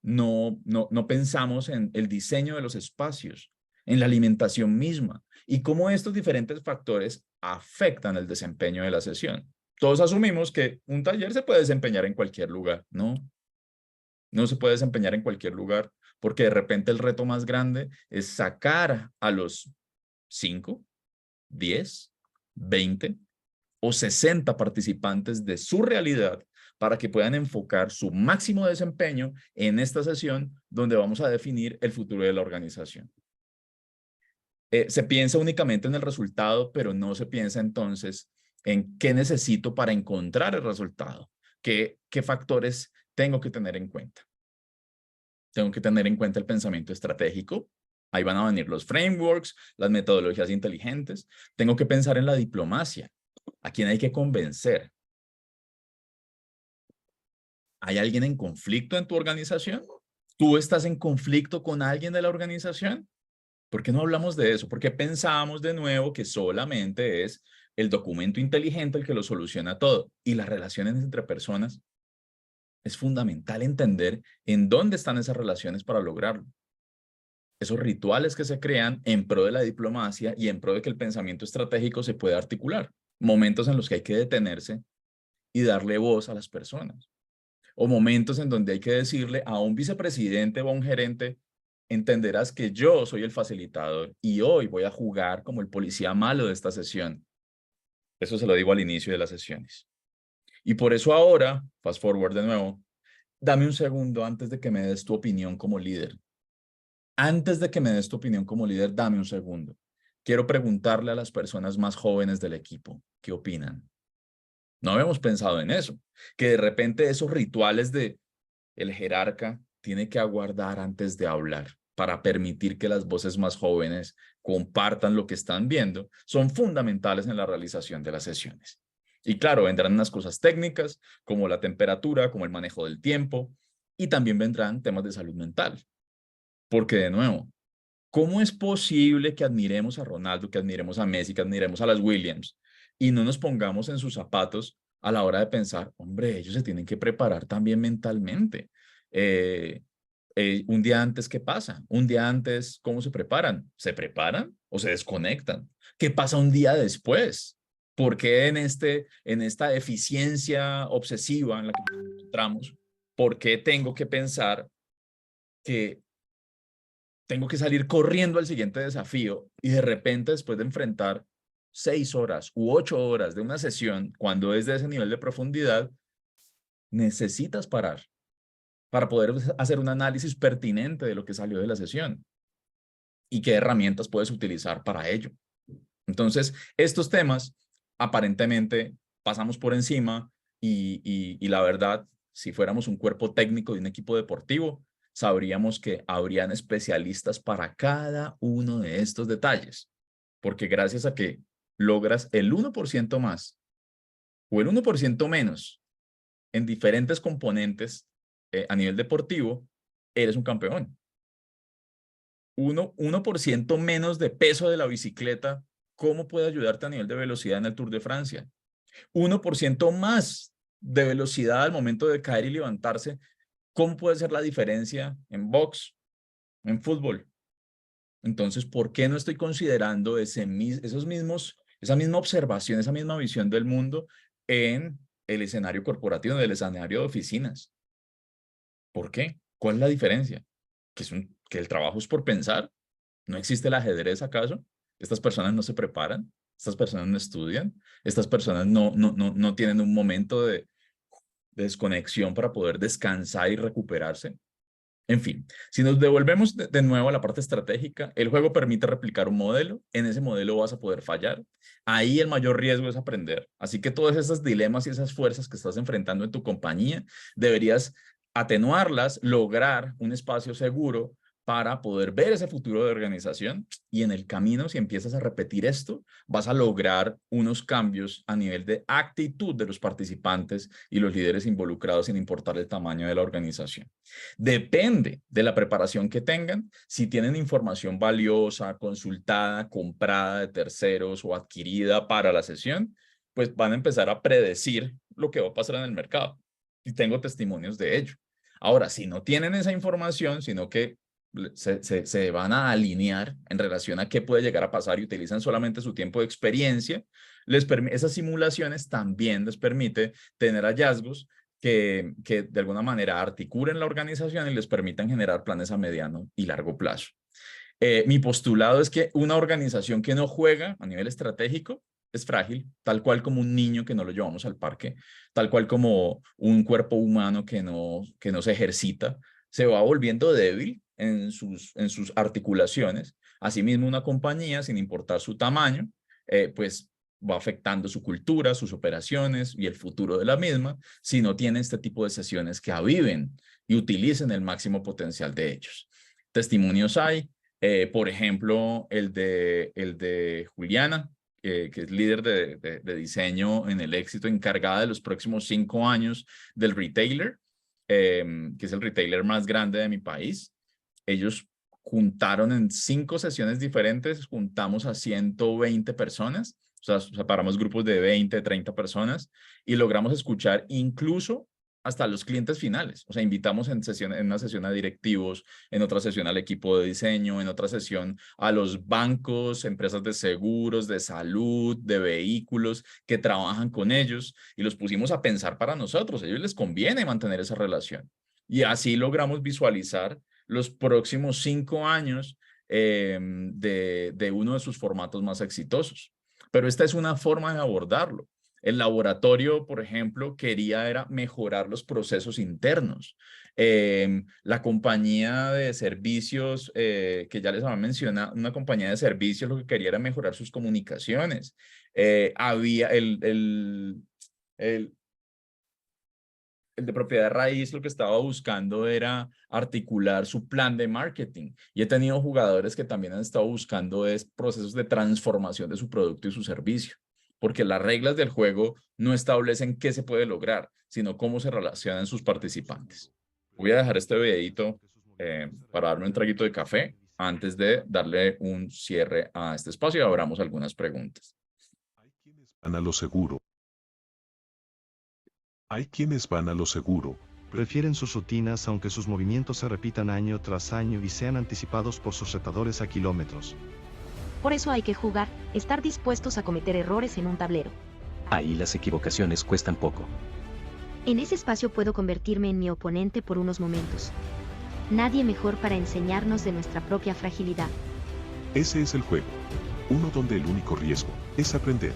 No pensamos en el diseño de los espacios, en la alimentación misma y cómo estos diferentes factores afectan el desempeño de la sesión. Todos asumimos que un taller se puede desempeñar en cualquier lugar. No se puede desempeñar en cualquier lugar porque de repente el reto más grande es sacar a los 5, 10, 20 o 60 participantes de su realidad para que puedan enfocar su máximo desempeño en esta sesión donde vamos a definir el futuro de la organización. Se piensa únicamente en el resultado, pero no se piensa entonces en qué necesito para encontrar el resultado, qué factores tengo que tener en cuenta. Tengo que tener en cuenta el pensamiento estratégico. Ahí van a venir los frameworks, las metodologías inteligentes. Tengo que pensar en la diplomacia. ¿A quién hay que convencer? ¿Hay alguien en conflicto en tu organización? ¿Tú estás en conflicto con alguien de la organización? ¿Por qué no hablamos de eso? ¿Por qué pensamos de nuevo que solamente es el documento inteligente el que lo soluciona todo? Y las relaciones entre personas, es fundamental entender en dónde están esas relaciones para lograrlo. Esos rituales que se crean en pro de la diplomacia y en pro de que el pensamiento estratégico se pueda articular. Momentos en los que hay que detenerse y darle voz a las personas. O momentos en donde hay que decirle a un vicepresidente o a un gerente, entenderás que yo soy el facilitador y hoy voy a jugar como el policía malo de esta sesión. Eso se lo digo al inicio de las sesiones. Y por eso ahora, fast forward de nuevo, Dame un segundo antes de que me des tu opinión como líder. Antes de que me des tu opinión como líder, dame un segundo. Quiero preguntarle a las personas más jóvenes del equipo, ¿qué opinan? No habíamos pensado en eso, que de repente esos rituales de el jerarca tiene que aguardar antes de hablar para permitir que las voces más jóvenes compartan lo que están viendo, son fundamentales en la realización de las sesiones. Y claro, vendrán unas cosas técnicas como la temperatura, como el manejo del tiempo, y también vendrán temas de salud mental. Porque de nuevo, ¿cómo es posible que admiremos a Ronaldo, que admiremos a Messi, que admiremos a las Williams y no nos pongamos en sus zapatos a la hora de pensar, hombre, ellos se tienen que preparar también mentalmente? Eh, un día antes, ¿qué pasa? Un día antes, ¿cómo se preparan? ¿Se preparan o se desconectan? ¿Qué pasa un día después? ¿Por qué en esta eficiencia obsesiva en la que nos encontramos, por qué tengo que pensar que tengo que salir corriendo al siguiente desafío y de repente después de enfrentar 6 horas u 8 horas de una sesión, cuando es de ese nivel de profundidad, necesitas parar para poder hacer un análisis pertinente de lo que salió de la sesión y qué herramientas puedes utilizar para ello? Entonces, estos temas aparentemente pasamos por encima y la verdad, si fuéramos un cuerpo técnico de un equipo deportivo, sabríamos que habrían especialistas para cada uno de estos detalles, porque gracias a que logras el 1% más o el 1% menos en diferentes componentes a nivel deportivo, eres un campeón. 1% menos de peso de la bicicleta, ¿cómo puede ayudarte a nivel de velocidad en el Tour de Francia? 1% más de velocidad al momento de caer y levantarse, ¿cómo puede ser la diferencia en box, en fútbol? Entonces, ¿por qué no estoy considerando esa misma observación, esa misma visión del mundo en el escenario corporativo, en el escenario de oficinas? ¿Por qué? ¿Cuál es la diferencia? ¿Que el trabajo es por pensar? ¿No existe el ajedrez acaso? ¿Estas personas no se preparan? ¿Estas personas no estudian? ¿Estas personas no tienen un momento de desconexión para poder descansar y recuperarse? En fin, si nos devolvemos de nuevo a la parte estratégica, el juego permite replicar un modelo, en ese modelo vas a poder fallar, ahí el mayor riesgo es aprender, así que todas esas dilemas y esas fuerzas que estás enfrentando en tu compañía, deberías atenuarlas, lograr un espacio seguro para poder ver ese futuro de organización y en el camino, si empiezas a repetir esto, vas a lograr unos cambios a nivel de actitud de los participantes y los líderes involucrados sin importar el tamaño de la organización. Depende de la preparación que tengan, si tienen información valiosa, consultada, comprada de terceros o adquirida para la sesión, pues van a empezar a predecir lo que va a pasar en el mercado. Y tengo testimonios de ello. Ahora, si no tienen esa información, sino que se van a alinear en relación a qué puede llegar a pasar y utilizan solamente su tiempo de experiencia, esas simulaciones también les permite tener hallazgos que de alguna manera articulen la organización y les permitan generar planes a mediano y largo plazo. Mi postulado es que una organización que no juega a nivel estratégico es frágil, tal cual como un niño que no lo llevamos al parque, tal cual como un cuerpo humano que no se ejercita, se va volviendo débil en sus articulaciones. Asimismo, una compañía, sin importar su tamaño, pues va afectando su cultura, sus operaciones y el futuro de la misma, si no tiene este tipo de sesiones que aviven y utilicen el máximo potencial de ellos. Testimonios hay, por ejemplo, el de Juliana, que es líder de diseño en el éxito, encargada de los próximos 5 años del retailer, que es el retailer más grande de mi país. Ellos juntaron en 5 sesiones diferentes, juntamos a 120 personas, o sea, separamos grupos de 20, 30 personas y logramos escuchar incluso hasta los clientes finales. O sea, invitamos en una sesión a directivos, en otra sesión al equipo de diseño, en otra sesión a los bancos, empresas de seguros, de salud, de vehículos que trabajan con ellos y los pusimos a pensar para nosotros. A ellos les conviene mantener esa relación. Y así logramos visualizar los próximos 5 años de uno de sus formatos más exitosos. Pero esta es una forma de abordarlo. El laboratorio, por ejemplo, quería era mejorar los procesos internos. La compañía de servicios, que ya les había mencionado, una compañía de servicios lo que quería era mejorar sus comunicaciones. Había el el de propiedad raíz lo que estaba buscando era articular su plan de marketing. Y he tenido jugadores que también han estado buscando procesos de transformación de su producto y su servicio. Porque las reglas del juego no establecen qué se puede lograr, sino cómo se relacionan sus participantes. Voy a dejar este videito para darme un traguito de café antes de darle un cierre a este espacio y abramos algunas preguntas. Van a lo seguro. Hay quienes van a lo seguro. Prefieren sus rutinas aunque sus movimientos se repitan año tras año y sean anticipados por sus retadores a kilómetros. Por eso hay que jugar, estar dispuestos a cometer errores en un tablero. Ahí las equivocaciones cuestan poco. En ese espacio puedo convertirme en mi oponente por unos momentos. Nadie mejor para enseñarnos de nuestra propia fragilidad. Ese es el juego. Uno donde el único riesgo es aprender.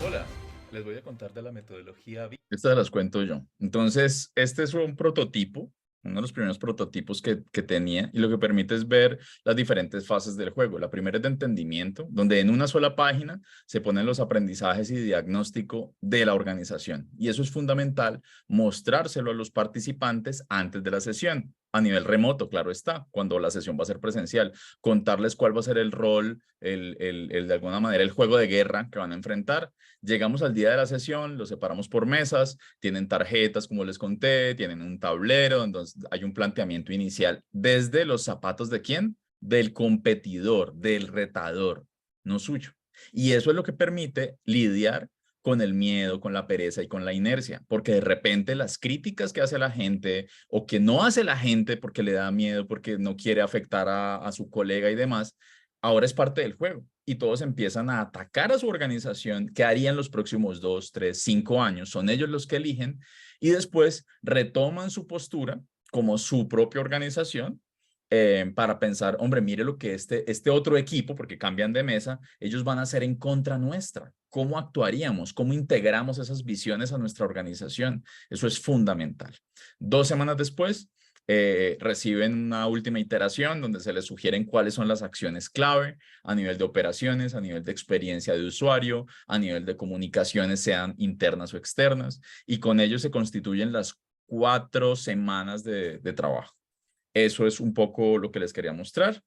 Hola, les voy a contar de la metodología. Estas las cuento yo. Entonces, este es un prototipo, uno de los primeros prototipos que tenía, y lo que permite es ver las diferentes fases del juego. La primera es de entendimiento, donde en una sola página se ponen los aprendizajes y diagnóstico de la organización. Y eso es fundamental, mostrárselo a los participantes antes de la sesión. A nivel remoto, claro está, cuando la sesión va a ser presencial, contarles cuál va a ser el rol, de alguna manera, el juego de guerra que van a enfrentar. Llegamos al día de la sesión, los separamos por mesas, tienen tarjetas, como les conté, tienen un tablero, entonces hay un planteamiento inicial desde los zapatos de ¿quién? Del competidor, del retador, no suyo. Y eso es lo que permite lidiar con el miedo, con la pereza y con la inercia, porque de repente las críticas que hace la gente o que no hace la gente porque le da miedo, porque no quiere afectar a su colega y demás, ahora es parte del juego y todos empiezan a atacar a su organización. ¿Qué harían los próximos 2, 3, 5 años? Son ellos los que eligen y después retoman su postura como su propia organización para pensar, hombre, mire lo que este otro equipo, porque cambian de mesa, ellos van a hacer en contra nuestra. ¿Cómo actuaríamos? ¿Cómo integramos esas visiones a nuestra organización? Eso es fundamental. 2 semanas después, reciben una última iteración donde se les sugieren cuáles son las acciones clave a nivel de operaciones, a nivel de experiencia de usuario, a nivel de comunicaciones, sean internas o externas, y con ello se constituyen las 4 semanas de trabajo. Eso es un poco lo que les quería mostrar.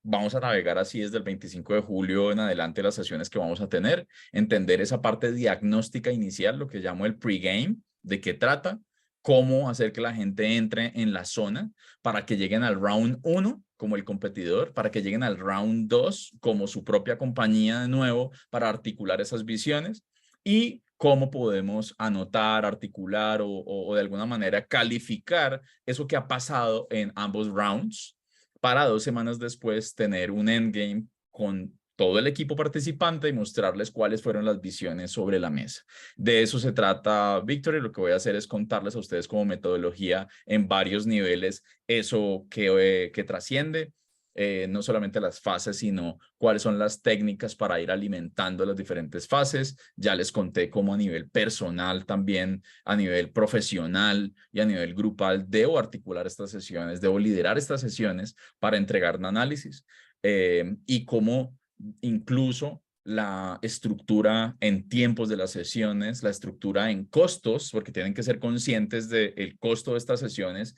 Vamos a navegar así desde el 25 de julio en adelante las sesiones que vamos a tener, entender esa parte diagnóstica inicial, lo que llamo el pregame, de qué trata, cómo hacer que la gente entre en la zona para que lleguen al round 1 como el competidor, para que lleguen al round 2 como su propia compañía de nuevo para articular esas visiones y cómo podemos anotar, articular o de alguna manera calificar eso que ha pasado en ambos rounds para 2 semanas después tener un endgame con todo el equipo participante y mostrarles cuáles fueron las visiones sobre la mesa. De eso se trata Victory. Lo que voy a hacer es contarles a ustedes como metodología en varios niveles eso que trasciende. No solamente las fases, sino cuáles son las técnicas para ir alimentando las diferentes fases. Ya les conté cómo a nivel personal, también a nivel profesional y a nivel grupal debo articular estas sesiones, debo liderar estas sesiones para entregar un análisis y cómo incluso la estructura en tiempos de las sesiones, la estructura en costos, porque tienen que ser conscientes del costo de estas sesiones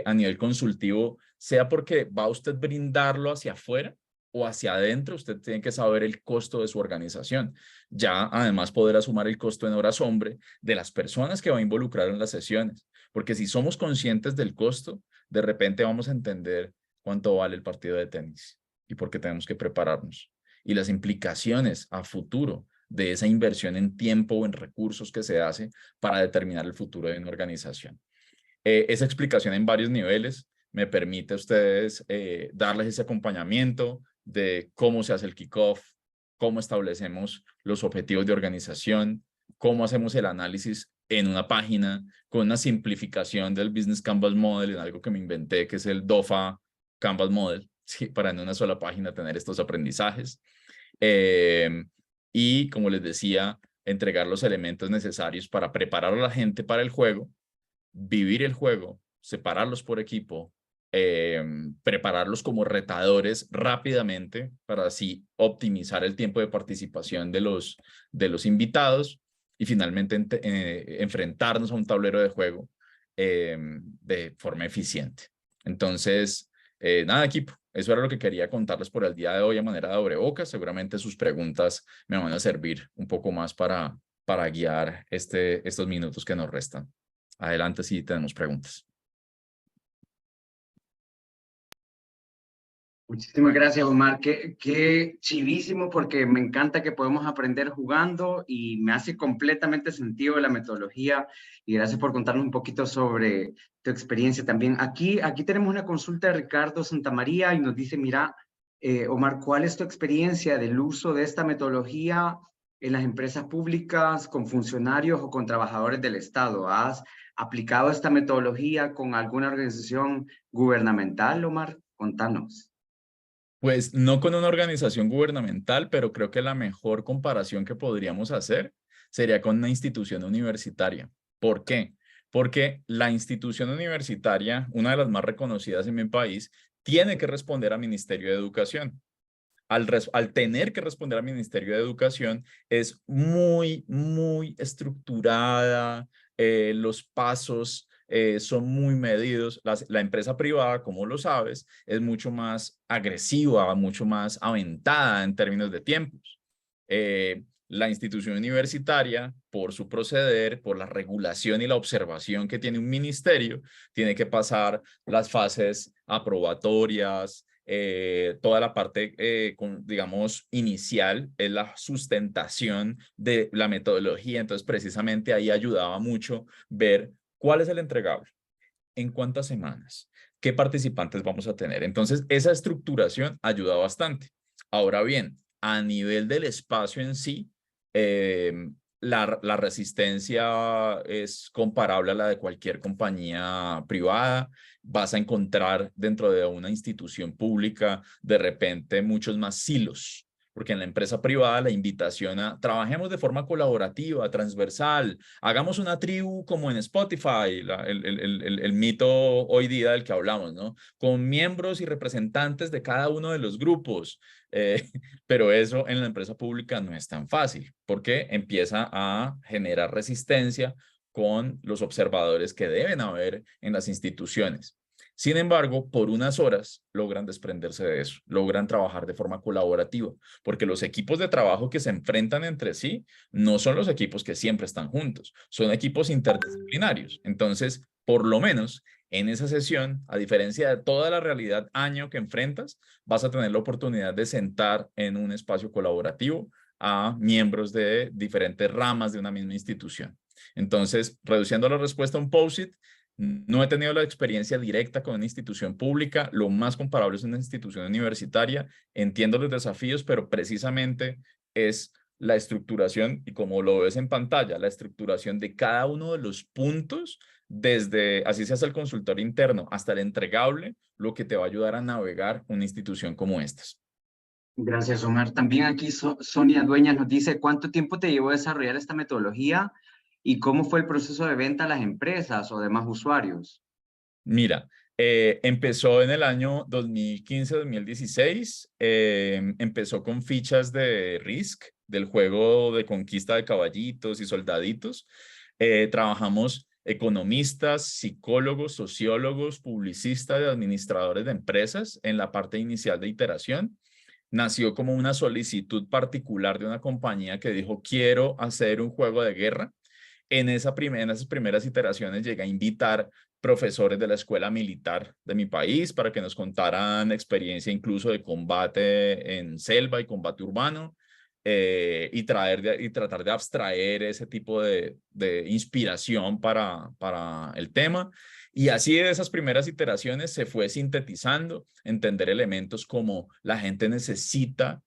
a nivel consultivo, sea porque va usted brindarlo hacia afuera o hacia adentro, usted tiene que saber el costo de su organización. Ya además poder sumar el costo en horas hombre de las personas que va a involucrar en las sesiones, porque si somos conscientes del costo, de repente vamos a entender cuánto vale el partido de tenis y por qué tenemos que prepararnos. y las implicaciones a futuro de esa inversión en tiempo o en recursos que se hace para determinar el futuro de una organización. Esa explicación en varios niveles me permite a ustedes darles ese acompañamiento de cómo se hace el kickoff, cómo establecemos los objetivos de organización, cómo hacemos el análisis en una página, con una simplificación del Business Canvas Model, en algo que me inventé, que es el DOFA Canvas Model, ¿sí? Para en una sola página tener estos aprendizajes. Y, como les decía, entregar los elementos necesarios para preparar a la gente para el juego, vivir el juego, separarlos por equipo, prepararlos como retadores rápidamente para así optimizar el tiempo de participación de los invitados y finalmente enfrentarnos a un tablero de juego de forma eficiente. Entonces, nada, equipo, eso era lo que quería contarles por el día de hoy a manera de abrebocas. Seguramente sus preguntas me van a servir un poco más para guiar estos minutos que nos restan. Adelante si tenemos preguntas. Muchísimas gracias, Omar. Qué chivísimo, porque me encanta que podemos aprender jugando y me hace completamente sentido la metodología. Y gracias por contarnos un poquito sobre tu experiencia también. Aquí tenemos una consulta de Ricardo Santamaría y nos dice, mira, Omar, ¿cuál es tu experiencia del uso de esta metodología en las empresas públicas, con funcionarios o con trabajadores del Estado? ¿Has aplicado esta metodología con alguna organización gubernamental, Omar? Contanos. Pues no con una organización gubernamental, pero creo que la mejor comparación que podríamos hacer sería con una institución universitaria. ¿Por qué? Porque la institución universitaria, una de las más reconocidas en mi país, tiene que responder al Ministerio de Educación. Al tener que responder al Ministerio de Educación, es muy estructurada, los pasos son muy medidos. La empresa privada, como lo sabes, es mucho más agresiva, mucho más aventada en términos de tiempos. La institución universitaria, por su proceder, por la regulación y la observación que tiene un ministerio, tiene que pasar las fases aprobatorias, toda la parte, digamos, inicial es la sustentación de la metodología. Entonces, precisamente ahí ayudaba mucho ver cuál es el entregable, en cuántas semanas, qué participantes vamos a tener. Entonces, esa estructuración ayuda bastante. Ahora bien, a nivel del espacio en sí, la resistencia es comparable a la de cualquier compañía privada. Vas a encontrar dentro de una institución pública de repente muchos más silos, porque en la empresa privada la invitación a trabajemos de forma colaborativa, transversal, hagamos una tribu como en Spotify, el mito hoy día del que hablamos, ¿no? Con miembros y representantes de cada uno de los grupos. Pero eso en la empresa pública no es tan fácil, porque empieza a generar resistencia con los observadores que deben haber en las instituciones. Sin embargo, por unas horas logran desprenderse de eso, logran trabajar de forma colaborativa, porque los equipos de trabajo que se enfrentan entre sí no son los equipos que siempre están juntos, son equipos interdisciplinarios. Entonces, por lo menos en esa sesión, a diferencia de toda la realidad año que enfrentas, vas a tener la oportunidad de sentar en un espacio colaborativo a miembros de diferentes ramas de una misma institución. Entonces, reduciendo la respuesta a un post-it, no he tenido la experiencia directa con una institución pública. Lo más comparable es una institución universitaria. Entiendo los desafíos, pero precisamente es la estructuración, y como lo ves en pantalla, la estructuración de cada uno de los puntos, desde, así se hace el consultor interno, hasta el entregable, lo que te va a ayudar a navegar una institución como estas. Gracias, Omar. También aquí Sonia Dueñas nos dice, ¿cuánto tiempo te llevó a desarrollar esta metodología y cómo fue el proceso de venta a las empresas o demás usuarios? Mira, empezó en el año 2015-2016, empezó con fichas de Risk, del juego de conquista de caballitos y soldaditos. Trabajamos economistas, psicólogos, sociólogos, publicistas y administradores de empresas en la parte inicial de iteración. Nació como una solicitud particular de una compañía que dijo, quiero hacer un juego de guerra. En esas primeras iteraciones llegué a invitar profesores de la escuela militar de mi país para que nos contaran experiencia incluso de combate en selva y combate urbano, y tratar de abstraer ese tipo de inspiración para el tema. Y así de esas primeras iteraciones se fue sintetizando, entender elementos como la gente necesita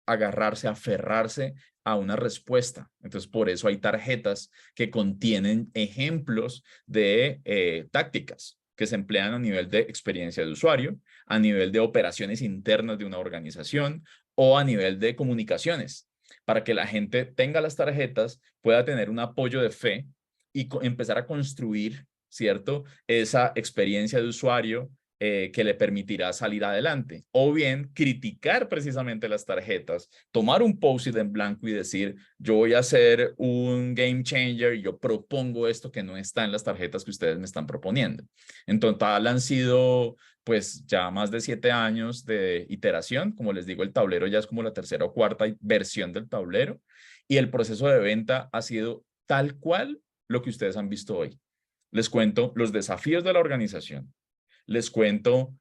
agarrarse, aferrarse a una respuesta. Entonces, por eso hay tarjetas que contienen ejemplos de tácticas que se emplean a nivel de experiencia de usuario, a nivel de operaciones internas de una organización o a nivel de comunicaciones, para que la gente tenga las tarjetas, pueda tener un apoyo de fe y empezar a construir, ¿cierto?, esa experiencia de usuario que le permitirá salir adelante. O bien criticar precisamente las tarjetas, tomar un post-it en blanco y decir, yo voy a hacer un game changer y yo propongo esto que no está en las tarjetas que ustedes me están proponiendo. En total han sido pues ya más de 7 años de iteración. Como les digo, el tablero ya es como la tercera o cuarta versión del tablero y el proceso de venta ha sido tal cual lo que ustedes han visto hoy. Les cuento los desafíos de la organización. Les cuento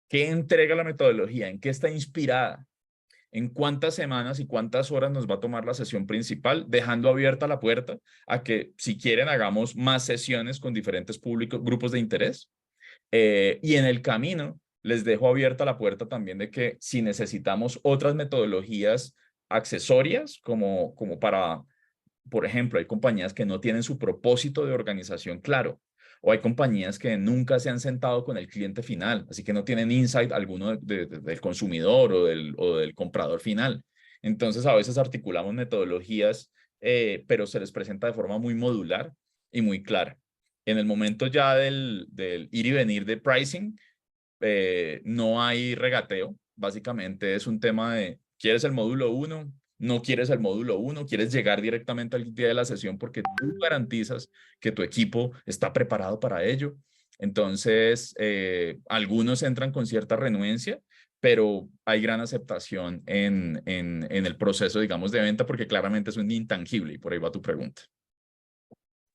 qué entrega la metodología, en qué está inspirada, en cuántas semanas y cuántas horas nos va a tomar la sesión principal, dejando abierta la puerta a que si quieren hagamos más sesiones con diferentes públicos, grupos de interés. Y en el camino les dejo abierta la puerta también de que si necesitamos otras metodologías accesorias, como para, por ejemplo, hay compañías que no tienen su propósito de organización claro, o hay compañías que nunca se han sentado con el cliente final, así que no tienen insight alguno del consumidor o del comprador final. Entonces, a veces articulamos metodologías, pero se les presenta de forma muy modular y muy clara. En el momento ya del ir y venir de pricing, no hay regateo. Básicamente es un tema de, ¿quieres el módulo 1? No quieres el módulo 1, quieres llegar directamente al día de la sesión porque tú garantizas que tu equipo está preparado para ello. Entonces, algunos entran con cierta renuencia, pero hay gran aceptación en el proceso, digamos, de venta porque claramente es un intangible y por ahí va tu pregunta.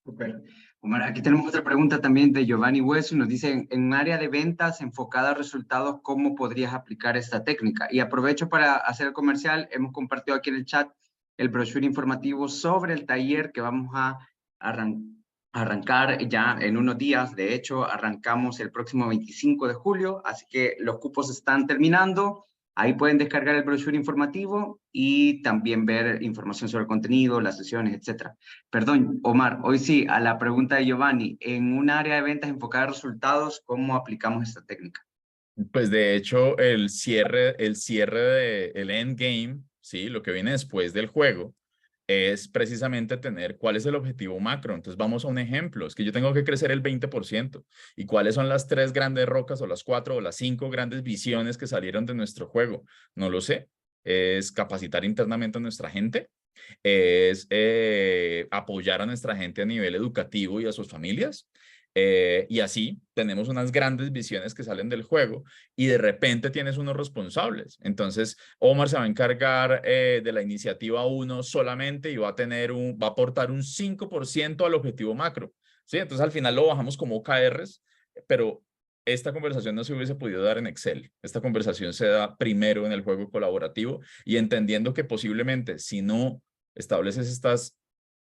Super. Omar, aquí tenemos otra pregunta también de Giovanni Hueso y nos dice, en un área de ventas enfocada a resultados, ¿cómo podrías aplicar esta técnica? Y aprovecho para hacer el comercial, hemos compartido aquí en el chat el brochure informativo sobre el taller que vamos a arrancar ya en unos días. De hecho, arrancamos el próximo 25 de julio, así que los cupos están terminando. Ahí pueden descargar el brochure informativo y también ver información sobre el contenido, las sesiones, etc. Perdón, Omar, hoy sí, a la pregunta de Giovanni, en un área de ventas enfocada a resultados, ¿cómo aplicamos esta técnica? Pues de hecho, el cierre del endgame, ¿sí? Lo que viene después del juego, es precisamente tener cuál es el objetivo macro. Entonces vamos a un ejemplo, es que yo tengo que crecer el 20%. ¿Y cuáles son las 3 grandes rocas o las 4 o las 5 grandes visiones que salieron de nuestro juego? No lo sé. Es capacitar internamente a nuestra gente, es apoyar a nuestra gente a nivel educativo y a sus familias. Y así tenemos unas grandes visiones que salen del juego y de repente tienes unos responsables. Entonces, Omar se va a encargar de la iniciativa 1 solamente y va a aportar un 5% al objetivo macro. ¿Sí? Entonces, al final lo bajamos como OKRs, pero esta conversación no se hubiese podido dar en Excel. Esta conversación se da primero en el juego colaborativo y entendiendo que posiblemente si no estableces estas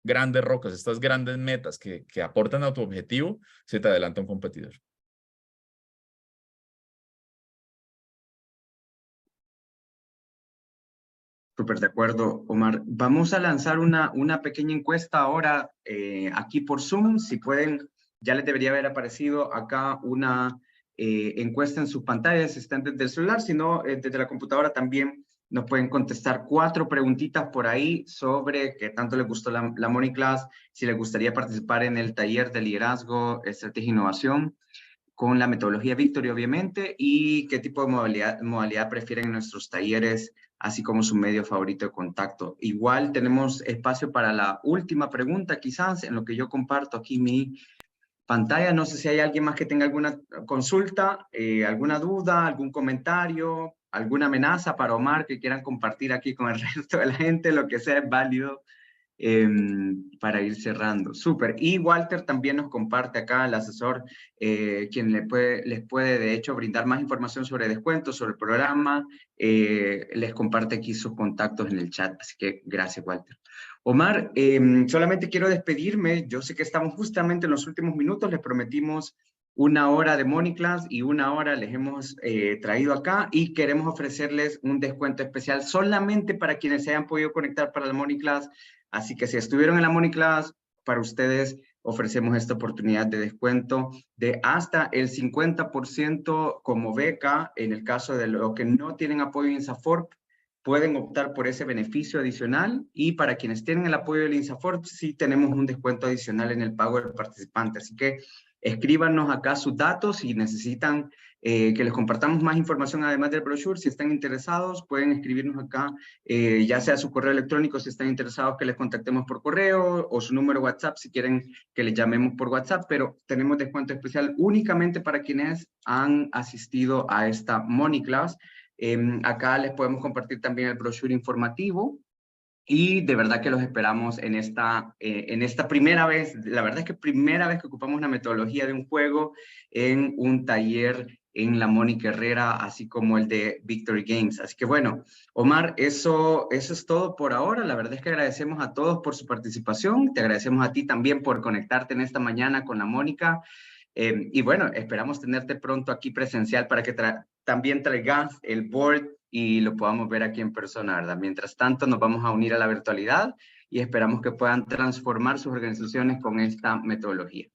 grandes rocas, estas grandes metas que aportan a tu objetivo, se te adelanta un competidor. Súper de acuerdo, Omar. Vamos a lanzar una pequeña encuesta ahora aquí por Zoom. Si pueden, ya les debería haber aparecido acá una encuesta en sus pantallas, si están desde el celular, si no, desde la computadora también nos pueden contestar 4 preguntitas por ahí sobre qué tanto les gustó la Morning Class, si les gustaría participar en el taller de liderazgo, estrategia e innovación, con la metodología Victory, obviamente, y qué tipo de modalidad prefieren en nuestros talleres, así como su medio favorito de contacto. Igual tenemos espacio para la última pregunta, quizás, en lo que yo comparto aquí mi pantalla. No sé si hay alguien más que tenga alguna consulta, alguna duda, algún comentario, alguna amenaza para Omar que quieran compartir aquí con el resto de la gente, lo que sea es válido. para ir cerrando. Súper. Y Walter también nos comparte acá, el asesor, quien les puede de hecho brindar más información sobre descuentos, sobre el programa, les comparte aquí sus contactos en el chat, así que gracias, Walter. Omar, solamente quiero despedirme, yo sé que estamos justamente en los últimos minutos, les prometimos 1 hora de Money Class y 1 hora les hemos traído acá y queremos ofrecerles un descuento especial solamente para quienes se hayan podido conectar para la Money Class. Así que si estuvieron en la Money Class, para ustedes ofrecemos esta oportunidad de descuento de hasta el 50% como beca. En el caso de los que no tienen apoyo de INSAFORP, pueden optar por ese beneficio adicional. Y para quienes tienen el apoyo del INSAFORP, sí tenemos un descuento adicional en el pago del participante. Así que escríbanos acá sus datos si necesitan que les compartamos más información además del brochure. Si están interesados, pueden escribirnos acá, ya sea su correo electrónico si están interesados que les contactemos por correo, o su número WhatsApp si quieren que les llamemos por WhatsApp, pero tenemos descuento especial únicamente para quienes han asistido a esta Money Class. Acá les podemos compartir también el brochure informativo. Y de verdad que los esperamos en esta primera vez, la verdad es que primera vez que ocupamos una metodología de un juego en un taller en la Mónica Herrera, así como el de Victory Games. Así que bueno, Omar, eso es todo por ahora. La verdad es que agradecemos a todos por su participación. Te agradecemos a ti también por conectarte en esta mañana con la Mónica. Y bueno, esperamos tenerte pronto aquí presencial para que también traigas el board y lo podamos ver aquí en persona, ¿verdad? Mientras tanto, nos vamos a unir a la virtualidad y esperamos que puedan transformar sus organizaciones con esta metodología.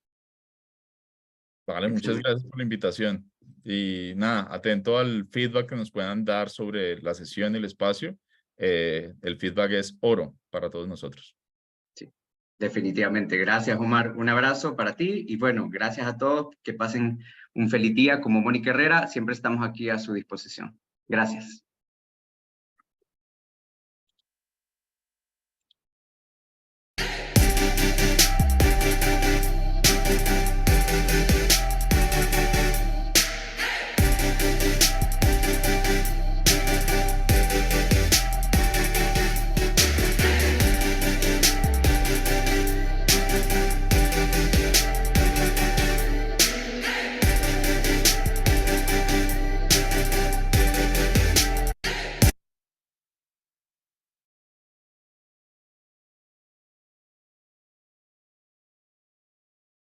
Vale, muchas gracias por la invitación. Y nada, atento al feedback que nos puedan dar sobre la sesión y el espacio. El feedback es oro para todos nosotros. Sí, definitivamente. Gracias, Omar. Un abrazo para ti y bueno, gracias a todos. Que pasen un feliz día como Mónica Herrera. Siempre estamos aquí a su disposición. Gracias.